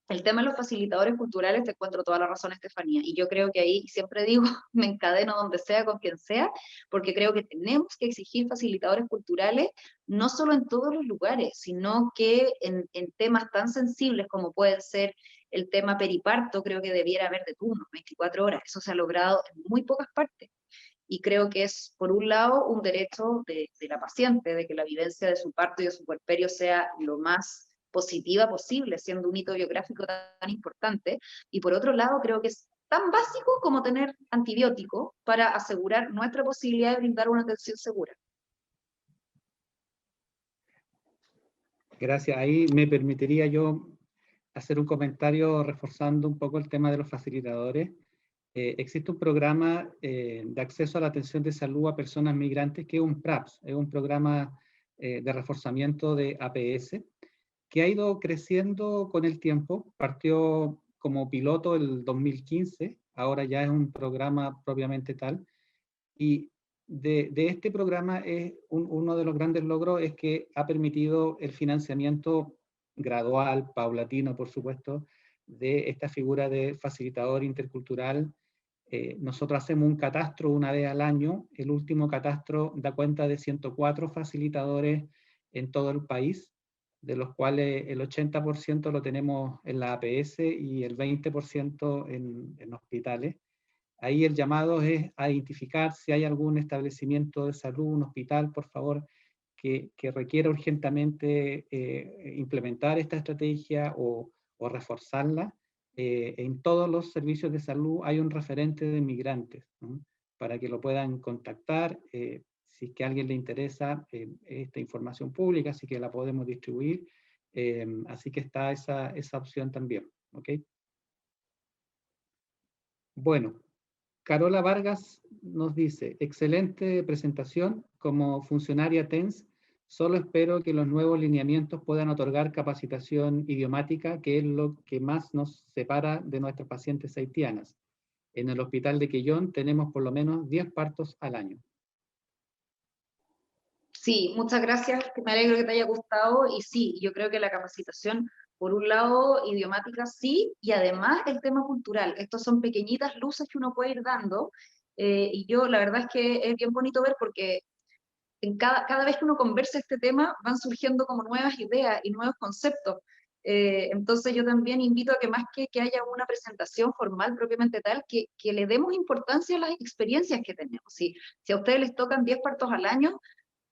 el tema de los facilitadores culturales, te encuentro toda la razón, Estefanía, y yo creo que ahí, siempre digo, me encadeno donde sea, con quien sea, porque creo que tenemos que exigir facilitadores culturales, no solo en todos los lugares, sino que en temas tan sensibles como pueden ser el tema periparto, creo que debiera haber de turno, 24 horas, eso se ha logrado en muy pocas partes. Y creo que es, por un lado, un derecho de la paciente, de que la vivencia de su parto y de su puerperio sea lo más positiva posible, siendo un hito biográfico tan importante. Y por otro lado, creo que es tan básico como tener antibiótico para asegurar nuestra posibilidad de brindar una atención segura. Gracias. Ahí me permitiría yo hacer un comentario reforzando un poco el tema de los facilitadores. Existe un programa de acceso a la atención de salud a personas migrantes que es un PRAPS, es un programa de reforzamiento de APS, que ha ido creciendo con el tiempo. Partió como piloto el 2015, ahora ya es un programa propiamente tal. Y de este programa uno de los grandes logros es que ha permitido el financiamiento gradual, paulatino, por supuesto, de esta figura de facilitador intercultural. Nosotros hacemos un catastro una vez al año. El último catastro da cuenta de 104 facilitadores en todo el país, de los cuales el 80% lo tenemos en la APS y el 20% en hospitales. Ahí el llamado es a identificar si hay algún establecimiento de salud, un hospital, por favor, que requiera urgentemente implementar esta estrategia o reforzarla. En todos los servicios de salud hay un referente de migrantes, ¿no? Para que lo puedan contactar. Si es que a alguien le interesa esta información pública, así que la podemos distribuir. Así que está esa opción también. ¿Okay? Bueno. Carola Vargas nos dice, excelente presentación. Como funcionaria TENS, solo espero que los nuevos lineamientos puedan otorgar capacitación idiomática, que es lo que más nos separa de nuestras pacientes haitianas. En el hospital de Quellón tenemos por lo menos 10 partos al año. Sí, muchas gracias, me alegro que te haya gustado, y sí, yo creo que la capacitación, por un lado, idiomática sí, y además el tema cultural. Estos son pequeñitas luces que uno puede ir dando, y yo la verdad es que es bien bonito ver porque cada vez que uno conversa este tema van surgiendo como nuevas ideas y nuevos conceptos. Entonces yo también invito a que más que haya una presentación formal propiamente tal, que le demos importancia a las experiencias que tenemos. Si a ustedes les tocan 10 partos al año,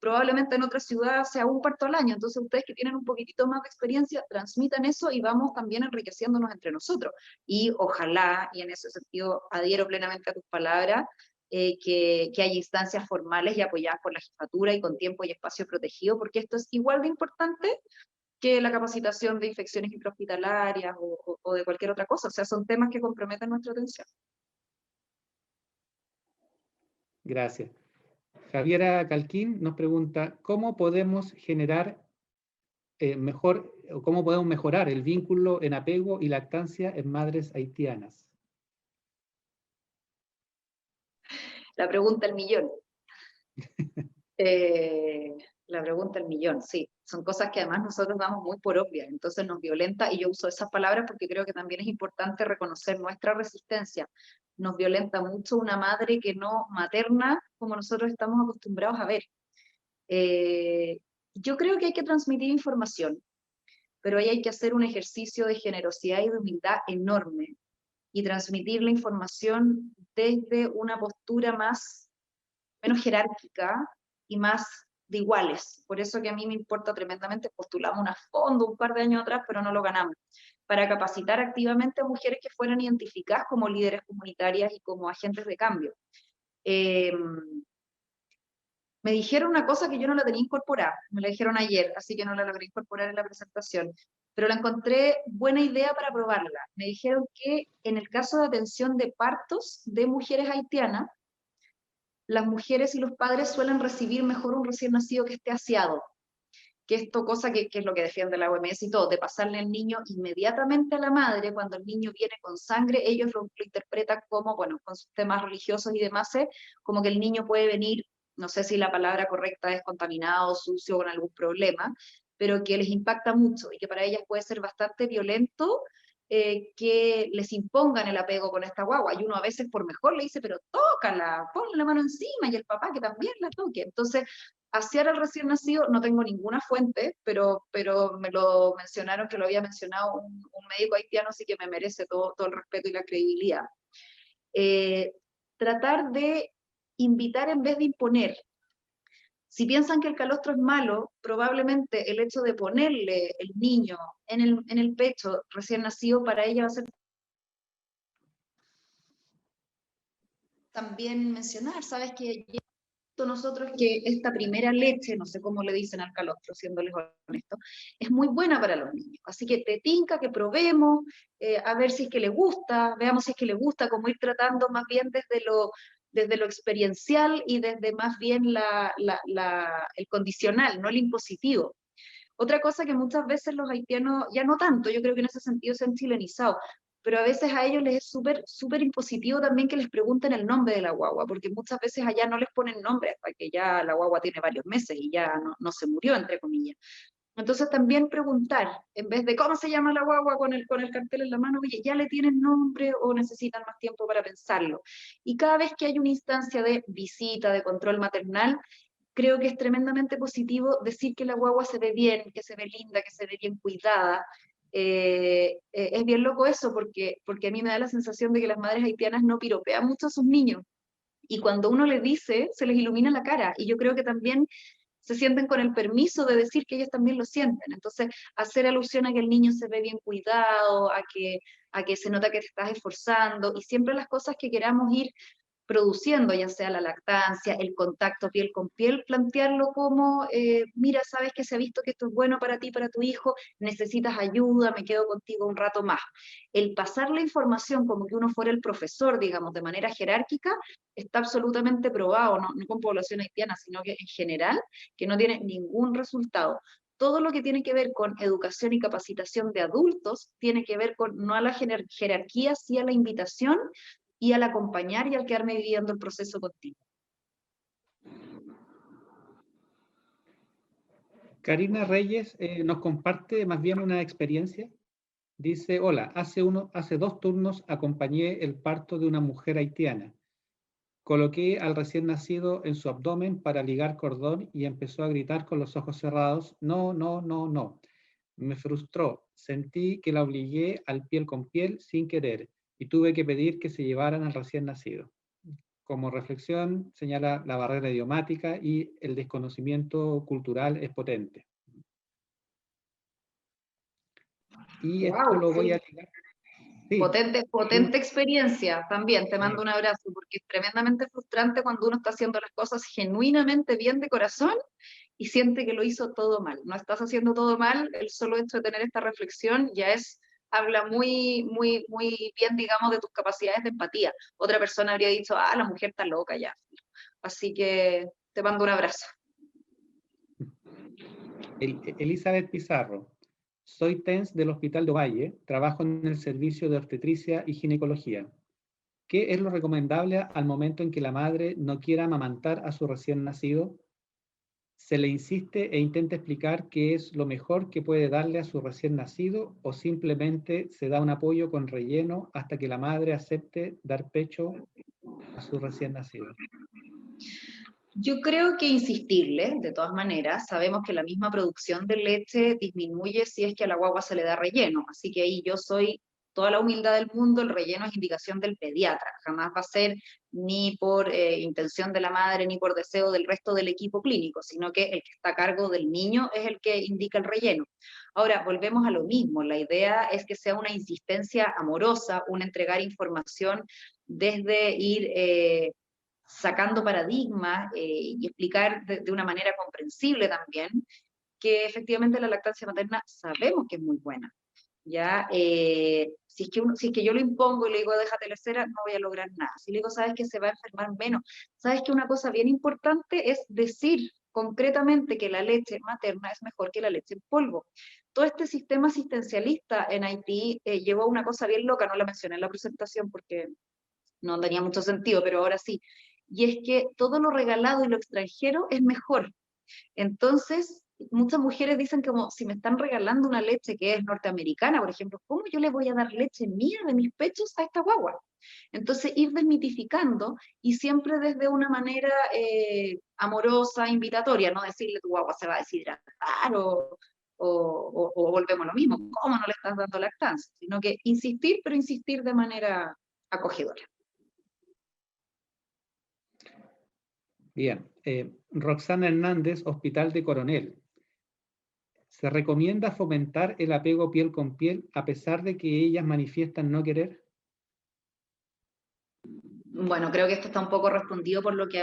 probablemente en otra ciudad sea un parto al año. Entonces ustedes que tienen un poquitito más de experiencia, transmitan eso y vamos también enriqueciéndonos entre nosotros. Y ojalá, y en ese sentido adhiero plenamente a tus palabras, que haya instancias formales y apoyadas por la jefatura y con tiempo y espacio protegido, porque esto es igual de importante que la capacitación de infecciones intrahospitalarias o de cualquier otra cosa. O sea, son temas que comprometen nuestra atención. Gracias. Javiera Calquín nos pregunta, ¿cómo podemos generar cómo podemos mejorar el vínculo en apego y lactancia en madres haitianas? La pregunta del millón. La pregunta del millón, sí. Son cosas que además nosotros damos muy por obvias, entonces nos violenta, y yo uso esas palabras porque creo que también es importante reconocer nuestra resistencia. Nos violenta mucho una madre que no materna como nosotros estamos acostumbrados a ver. Yo creo que hay que transmitir información, pero ahí hay que hacer un ejercicio de generosidad y de humildad enorme, y transmitir la información desde una postura menos jerárquica y más de iguales. Por eso que a mí me importa tremendamente, postulamos a fondo un par de años atrás, pero no lo ganamos, para capacitar activamente a mujeres que fueran identificadas como líderes comunitarias y como agentes de cambio. Me dijeron una cosa que yo no la tenía incorporada, me la dijeron ayer, así que no la logré incorporar en la presentación, pero la encontré buena idea para probarla. Me dijeron que en el caso de atención de partos de mujeres haitianas, las mujeres y los padres suelen recibir mejor un recién nacido que esté aseado, que esto cosa que es lo que defiende la OMS y todo, de pasarle al niño inmediatamente a la madre. Cuando el niño viene con sangre, ellos lo interpretan como, bueno, con sus temas religiosos y demás, como que el niño puede venir, no sé si la palabra correcta es contaminado, sucio, con algún problema, pero que les impacta mucho y que para ellas puede ser bastante violento que les impongan el apego con esta guagua. Y uno a veces por mejor le dice, pero tócala, ponle la mano encima, y el papá que también la toque. Entonces, asear al recién nacido, no tengo ninguna fuente, pero me lo mencionaron, que lo había mencionado un médico haitiano, así que me merece todo el respeto y la credibilidad. Tratar de invitar en vez de imponer. Si piensan que el calostro es malo, probablemente el hecho de ponerle el niño en el pecho recién nacido para ella va a ser también mencionar, ¿sabes? Que nosotros que esta primera leche, no sé cómo le dicen al calostro, siéndoles honesto, es muy buena para los niños. Así que te tinca que probemos, a ver si es que le gusta, veamos si es que le gusta, como ir tratando más bien desde lo experiencial y desde más bien el condicional, no el impositivo. Otra cosa que muchas veces los haitianos, ya no tanto, yo creo que en ese sentido se han chilenizado, pero a veces a ellos les es súper impositivo también que les pregunten el nombre de la guagua, porque muchas veces allá no les ponen nombre hasta que ya la guagua tiene varios meses y ya no se murió, entre comillas. Entonces también preguntar, en vez de cómo se llama la guagua con el cartel en la mano, oye, ¿ya le tienen nombre o necesitan más tiempo para pensarlo? Y cada vez que hay una instancia de visita, de control maternal, creo que es tremendamente positivo decir que la guagua se ve bien, que se ve linda, que se ve bien cuidada. Es bien loco eso, porque a mí me da la sensación de que las madres haitianas no piropean mucho a sus niños. Y cuando uno les dice, se les ilumina la cara. Y yo creo que también se sienten con el permiso de decir que ellos también lo sienten. Entonces, hacer alusión a que el niño se ve bien cuidado, a que se nota que te estás esforzando, y siempre las cosas que queramos ir produciendo, ya sea la lactancia, el contacto piel con piel, plantearlo como, mira, sabes que se ha visto que esto es bueno para ti, para tu hijo, necesitas ayuda, me quedo contigo un rato más. El pasar la información como que uno fuera el profesor, digamos, de manera jerárquica, está absolutamente probado, no con población haitiana, sino que en general, que no tiene ningún resultado. Todo lo que tiene que ver con educación y capacitación de adultos tiene que ver con no a la jerarquía, sí a la invitación y al acompañar y al quedarme viviendo el proceso contigo. Karina Reyes nos comparte más bien una experiencia. Dice, hola, hace 2 turnos acompañé el parto de una mujer haitiana. Coloqué al recién nacido en su abdomen para ligar cordón y empezó a gritar con los ojos cerrados, no, no, no, no. Me frustró, sentí que la obligué al piel con piel sin querer y tuve que pedir que se llevaran al recién nacido. Como reflexión, señala la barrera idiomática y el desconocimiento cultural es potente. Y esto lo voy a ligar. Sí. Potente experiencia también, te mando un abrazo, porque es tremendamente frustrante cuando uno está haciendo las cosas genuinamente bien de corazón y siente que lo hizo todo mal. No estás haciendo todo mal, el solo hecho de tener esta reflexión ya habla muy bien, digamos, de tus capacidades de empatía. Otra persona habría dicho, la mujer está loca ya. Así que te mando un abrazo. Elizabeth Pizarro. Soy TENS del Hospital de Ovalle, trabajo en el servicio de obstetricia y ginecología. ¿Qué es lo recomendable al momento en que la madre no quiera amamantar a su recién nacido? ¿Se le insiste e intenta explicar qué es lo mejor que puede darle a su recién nacido o simplemente se da un apoyo con relleno hasta que la madre acepte dar pecho a su recién nacido? Yo creo que insistirle, de todas maneras, sabemos que la misma producción de leche disminuye si es que a la guagua se le da relleno, así que ahí yo soy toda la humildad del mundo, el relleno es indicación del pediatra, jamás va a ser ni por intención de la madre ni por deseo del resto del equipo clínico, sino que el que está a cargo del niño es el que indica el relleno. Ahora, volvemos a lo mismo, la idea es que sea una insistencia amorosa, un entregar información desde ir sacando paradigmas y explicar de una manera comprensible también que efectivamente la lactancia materna sabemos que es muy buena. ¿Ya? Si es que yo lo impongo y le digo déjate la cera, no voy a lograr nada. Si le digo, sabes que se va a enfermar menos, sabes que una cosa bien importante es decir concretamente que la leche materna es mejor que la leche en polvo. Todo este sistema asistencialista en Haití llevó a una cosa bien loca, no la mencioné en la presentación porque no tenía mucho sentido, pero ahora sí. Y es que todo lo regalado y lo extranjero es mejor. Entonces, muchas mujeres dicen como, si me están regalando una leche que es norteamericana, por ejemplo, ¿cómo yo le voy a dar leche mía de mis pechos a esta guagua? Entonces, ir desmitificando y siempre desde una manera amorosa, invitatoria, no decirle tu guagua se va a deshidratar o volvemos a lo mismo, ¿cómo no le estás dando lactancia? Sino que insistir, pero insistir de manera acogedora. Bien. Roxana Hernández, Hospital de Coronel. ¿Se recomienda fomentar el apego piel con piel a pesar de que ellas manifiestan no querer? Bueno, creo que esto está un poco respondido por lo que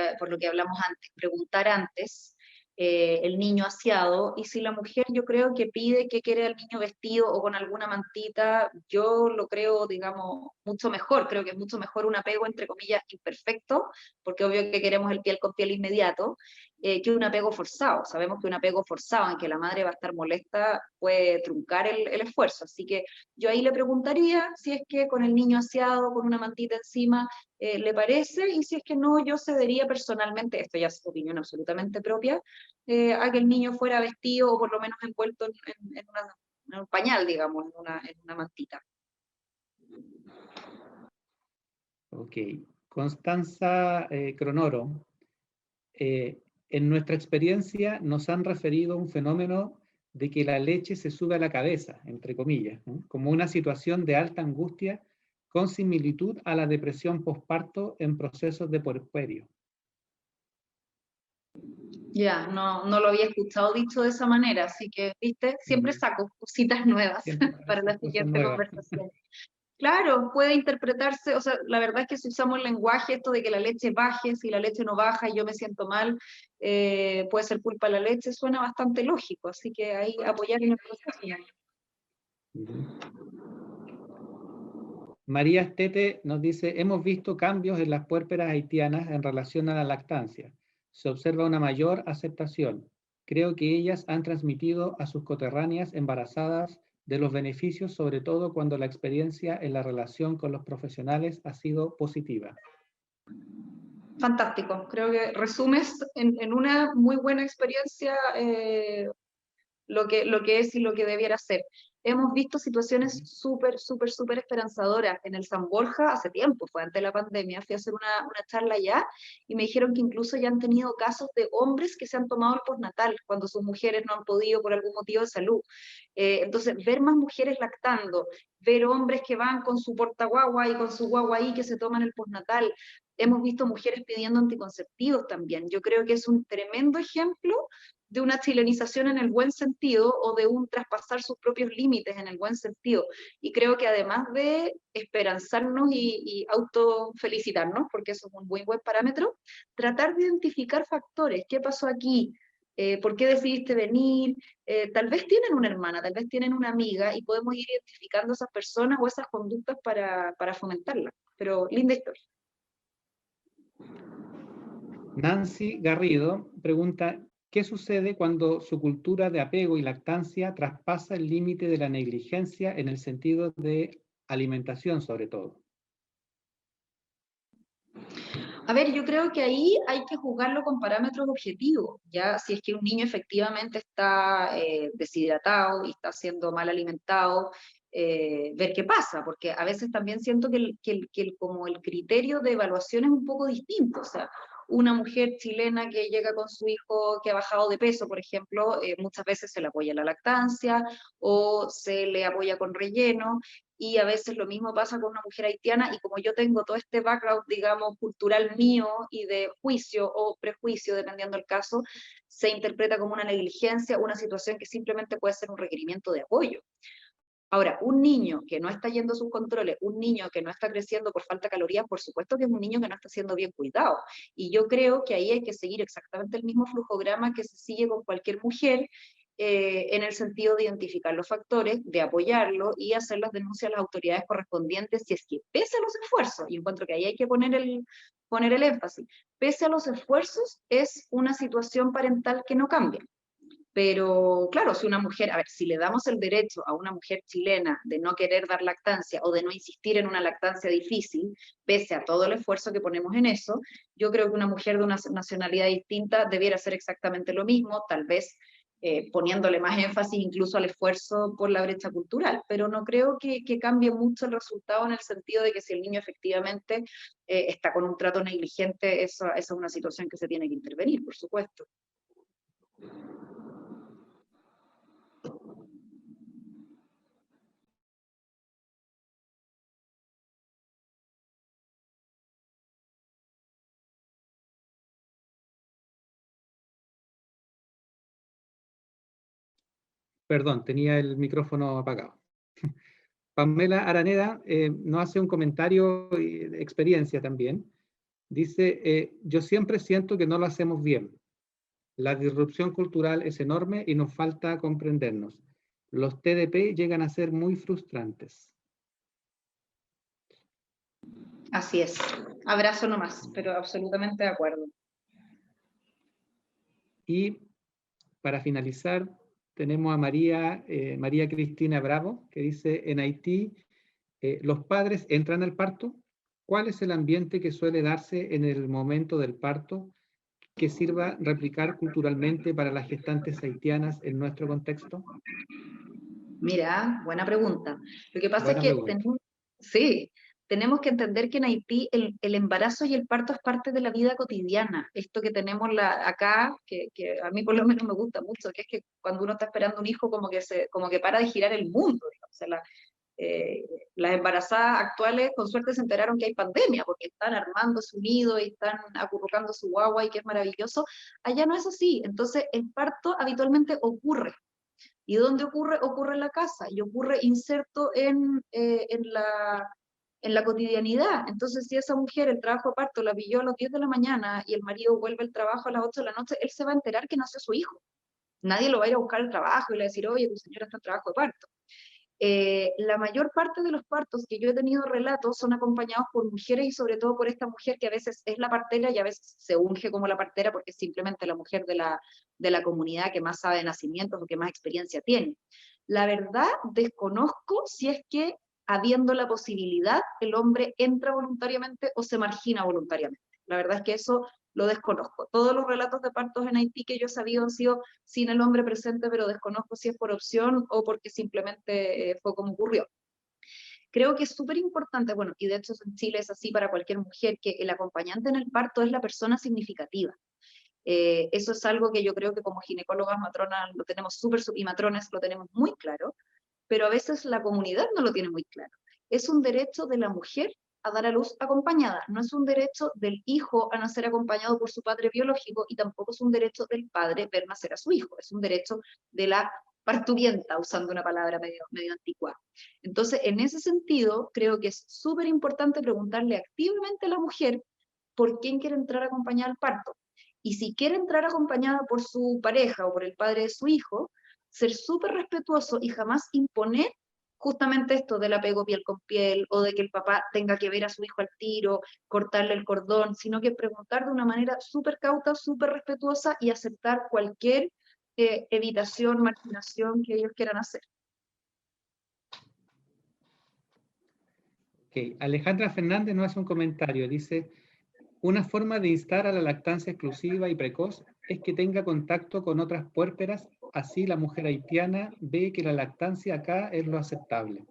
hablamos antes. Preguntar antes, el niño aseado, y si la mujer yo creo que pide que quiere al niño vestido o con alguna mantita, yo lo creo, digamos, mucho mejor. Creo que es mucho mejor un apego, entre comillas, imperfecto, porque obvio que queremos el piel con piel inmediato, que un apego forzado. Sabemos que un apego forzado en que la madre va a estar molesta puede truncar el esfuerzo. Así que yo ahí le preguntaría si es que con el niño aseado, con una mantita encima, le parece, y si es que no, yo cedería personalmente, esto ya es opinión absolutamente propia, a que el niño fuera vestido o por lo menos envuelto en un pañal, digamos, en una mantita. Ok. Constanza Cronoro. En nuestra experiencia nos han referido a un fenómeno de que la leche se sube a la cabeza, entre comillas, ¿no? Como una situación de alta angustia con similitud a la depresión posparto en procesos de puerperio. Ya, no lo había escuchado dicho de esa manera, así que, viste, siempre saco cositas nuevas para la siguiente conversación. Claro, puede interpretarse, o sea, la verdad es que si usamos el lenguaje, esto de que la leche baje, si la leche no baja y yo me siento mal, puede ser culpa de la leche, suena bastante lógico, así que ahí apoyar en el proceso. María Estete nos dice, hemos visto cambios en las puérperas haitianas en relación a la lactancia. Se observa una mayor aceptación. Creo que ellas han transmitido a sus coterráneas embarazadas de los beneficios, sobre todo cuando la experiencia en la relación con los profesionales ha sido positiva. Fantástico, creo que resumes en una muy buena experiencia lo que es y lo que debiera ser. Hemos visto situaciones súper esperanzadoras. En el San Borja, hace tiempo, fue antes de la pandemia, fui a hacer una charla allá y me dijeron que incluso ya han tenido casos de hombres que se han tomado el postnatal cuando sus mujeres no han podido por algún motivo de salud. Entonces, ver más mujeres lactando, ver hombres que van con su portaguagua y con su guagua ahí que se toman el postnatal. Hemos visto mujeres pidiendo anticonceptivos también. Yo creo que es un tremendo ejemplo de una chilenización en el buen sentido o de un traspasar sus propios límites en el buen sentido. Y creo que además de esperanzarnos y autofelicitarnos, porque eso es un muy buen parámetro, tratar de identificar factores. ¿Qué pasó aquí? ¿Por qué decidiste venir? Tal vez tienen una hermana, tal vez tienen una amiga y podemos ir identificando esas personas o esas conductas para fomentarlas. Pero linda historia. Nancy Garrido pregunta, ¿qué sucede cuando su cultura de apego y lactancia traspasa el límite de la negligencia en el sentido de alimentación, sobre todo? A ver, yo creo que ahí hay que juzgarlo con parámetros objetivos, ya si es que un niño efectivamente está deshidratado y está siendo mal alimentado, ver qué pasa, porque a veces también siento como el criterio de evaluación es un poco distinto, o sea, una mujer chilena que llega con su hijo que ha bajado de peso, por ejemplo, muchas veces se le apoya la lactancia o se le apoya con relleno, y a veces lo mismo pasa con una mujer haitiana, y como yo tengo todo este background, digamos, cultural mío y de juicio o prejuicio, dependiendo del caso, se interpreta como una negligencia, una situación que simplemente puede ser un requerimiento de apoyo. Ahora, un niño que no está yendo a sus controles, un niño que no está creciendo por falta de calorías, por supuesto que es un niño que no está siendo bien cuidado. Y yo creo que ahí hay que seguir exactamente el mismo flujograma que se sigue con cualquier mujer, en el sentido de identificar los factores, de apoyarlo y hacer las denuncias a las autoridades correspondientes si es que pese a los esfuerzos, y encuentro que ahí hay que poner el énfasis, pese a los esfuerzos es una situación parental que no cambia. Pero claro, si una mujer, a ver, si le damos el derecho a una mujer chilena de no querer dar lactancia o de no insistir en una lactancia difícil, pese a todo el esfuerzo que ponemos en eso, yo creo que una mujer de una nacionalidad distinta debiera hacer exactamente lo mismo, tal vez poniéndole más énfasis incluso al esfuerzo por la brecha cultural, pero no creo que cambie mucho el resultado en el sentido de que si el niño efectivamente está con un trato negligente, esa es una situación que se tiene que intervenir, por supuesto. Perdón, tenía el micrófono apagado. Pamela Araneda nos hace un comentario de experiencia también. Dice, yo siempre siento que no lo hacemos bien. La disrupción cultural es enorme y nos falta comprendernos. Los TDP llegan a ser muy frustrantes. Así es. Abrazo nomás, pero absolutamente de acuerdo. Y para finalizar, tenemos a María Cristina Bravo, que dice, en Haití, ¿los padres entran al parto? ¿Cuál es el ambiente que suele darse en el momento del parto que sirva replicar culturalmente para las gestantes haitianas en nuestro contexto? Mira, buena pregunta. Lo que pasa es Buena que pregunta. sí, tenemos que entender que en Haití el embarazo y el parto es parte de la vida cotidiana. Esto que tenemos acá, que a mí por lo menos me gusta mucho, que es que cuando uno está esperando un hijo, como que para de girar el mundo, digamos. O sea, las embarazadas actuales, con suerte, se enteraron que hay pandemia, porque están armando su nido y están acurrucando su guagua, y que es maravilloso. Allá no es así. Entonces, el parto habitualmente ocurre. ¿Y dónde ocurre? Ocurre en la casa, y ocurre inserto en la cotidianidad. Entonces, si esa mujer el trabajo de parto la pilló a las 10 de la mañana y el marido vuelve al trabajo a las 8 de la noche, él se va a enterar que nació su hijo. Nadie lo va a ir a buscar al trabajo y le va a decir, oye, tu señora está en trabajo de parto. La mayor parte de los partos que yo he tenido relatos son acompañados por mujeres, y sobre todo por esta mujer que a veces es la partera y a veces se unge como la partera porque es simplemente la mujer de la comunidad que más sabe de nacimientos o que más experiencia tiene. La verdad, desconozco si es que, habiendo la posibilidad, el hombre entra voluntariamente o se margina voluntariamente. La verdad es que eso lo desconozco. Todos los relatos de partos en Haití que yo he sabido han sido sin el hombre presente, pero desconozco si es por opción o porque simplemente fue como ocurrió. Creo que es súper importante, bueno, y de hecho en Chile es así para cualquier mujer, que el acompañante en el parto es la persona significativa. Eso es algo que yo creo que como ginecólogas matronas lo tenemos y matrones lo tenemos muy claro, pero a veces la comunidad no lo tiene muy claro. Es un derecho de la mujer a dar a luz acompañada, no es un derecho del hijo a nacer acompañado por su padre biológico, y tampoco es un derecho del padre ver nacer a su hijo, es un derecho de la parturienta, usando una palabra medio antigua. Entonces, en ese sentido, creo que es súper importante preguntarle activamente a la mujer por quién quiere entrar acompañada al parto. Y si quiere entrar acompañada por su pareja o por el padre de su hijo, ser súper respetuoso y jamás imponer justamente esto del apego piel con piel, o de que el papá tenga que ver a su hijo al tiro, cortarle el cordón, sino que preguntar de una manera súper cauta, súper respetuosa y aceptar cualquier evitación, marginación que ellos quieran hacer. Okay. Alejandra Fernández nos hace un comentario, dice, una forma de instar a la lactancia exclusiva y precoz es que tenga contacto con otras puérperas, así la mujer haitiana ve que la lactancia acá es lo aceptable.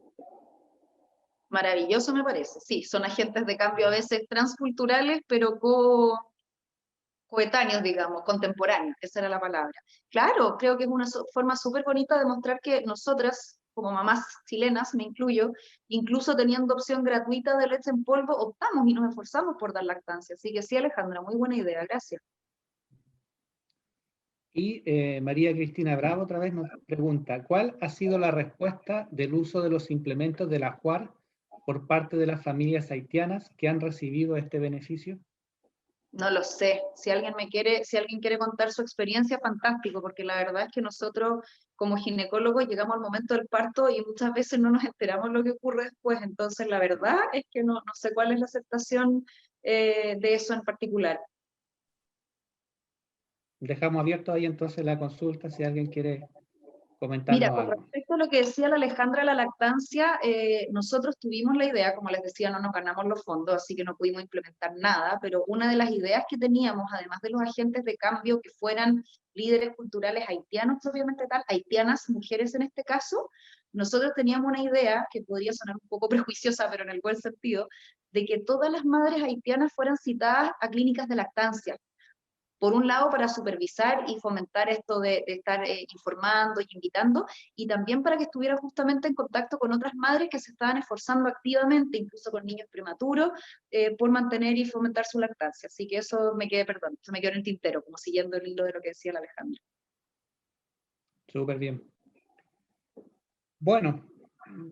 Maravilloso me parece, sí, son agentes de cambio a veces transculturales, pero coetáneos, digamos, contemporáneos, esa era la palabra. Claro, creo que es una forma súper bonita de mostrar que nosotras, como mamás chilenas, me incluyo, incluso teniendo opción gratuita de leche en polvo, optamos y nos esforzamos por dar lactancia. Así que sí, Alejandra, muy buena idea, gracias. Y María Cristina Bravo otra vez nos pregunta, ¿cuál ha sido la respuesta del uso de los implementos de la JUAR por parte de las familias haitianas que han recibido este beneficio? No lo sé. Si alguien quiere contar su experiencia, fantástico, porque la verdad es que nosotros como ginecólogos llegamos al momento del parto y muchas veces no nos enteramos lo que ocurre después. Entonces la verdad es que no sé cuál es la aceptación de eso en particular. Dejamos abierto ahí entonces la consulta si alguien quiere Mira, comentarnos con algo. respecto a lo que decía la Alejandra de la lactancia, nosotros tuvimos la idea, como les decía, no nos ganamos los fondos, así que no pudimos implementar nada, pero una de las ideas que teníamos, además de los agentes de cambio que fueran líderes culturales haitianos propiamente tal, haitianas, mujeres en este caso, nosotros teníamos una idea que podría sonar un poco prejuiciosa, pero en el buen sentido, de que todas las madres haitianas fueran citadas a clínicas de lactancia. Por un lado, para supervisar y fomentar esto de estar informando y invitando, y también para que estuvieran justamente en contacto con otras madres que se estaban esforzando activamente, incluso con niños prematuros, por mantener y fomentar su lactancia. Así que eso se me quedó en el tintero, como siguiendo el hilo de lo que decía la Alejandra. Súper bien. Bueno,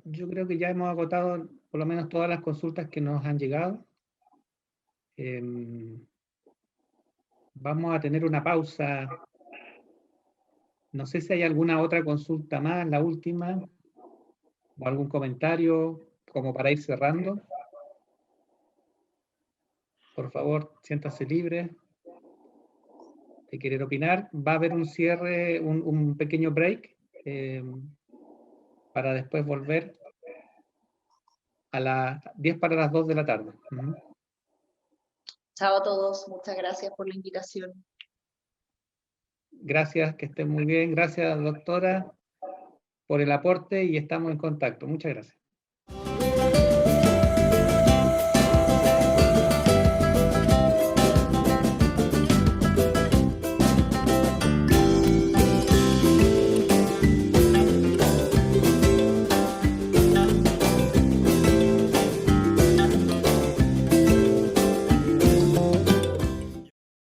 yo creo que ya hemos agotado por lo menos todas las consultas que nos han llegado. Vamos a tener una pausa. No sé si hay alguna otra consulta más, la última, o algún comentario como para ir cerrando. Por favor, siéntase libre de querer opinar. Va a haber un cierre, un pequeño break para después volver a las 10 para las 2 de la tarde. Chao a todos, muchas gracias por la invitación. Gracias, que estén muy bien. Gracias, doctora, por el aporte y estamos en contacto. Muchas gracias.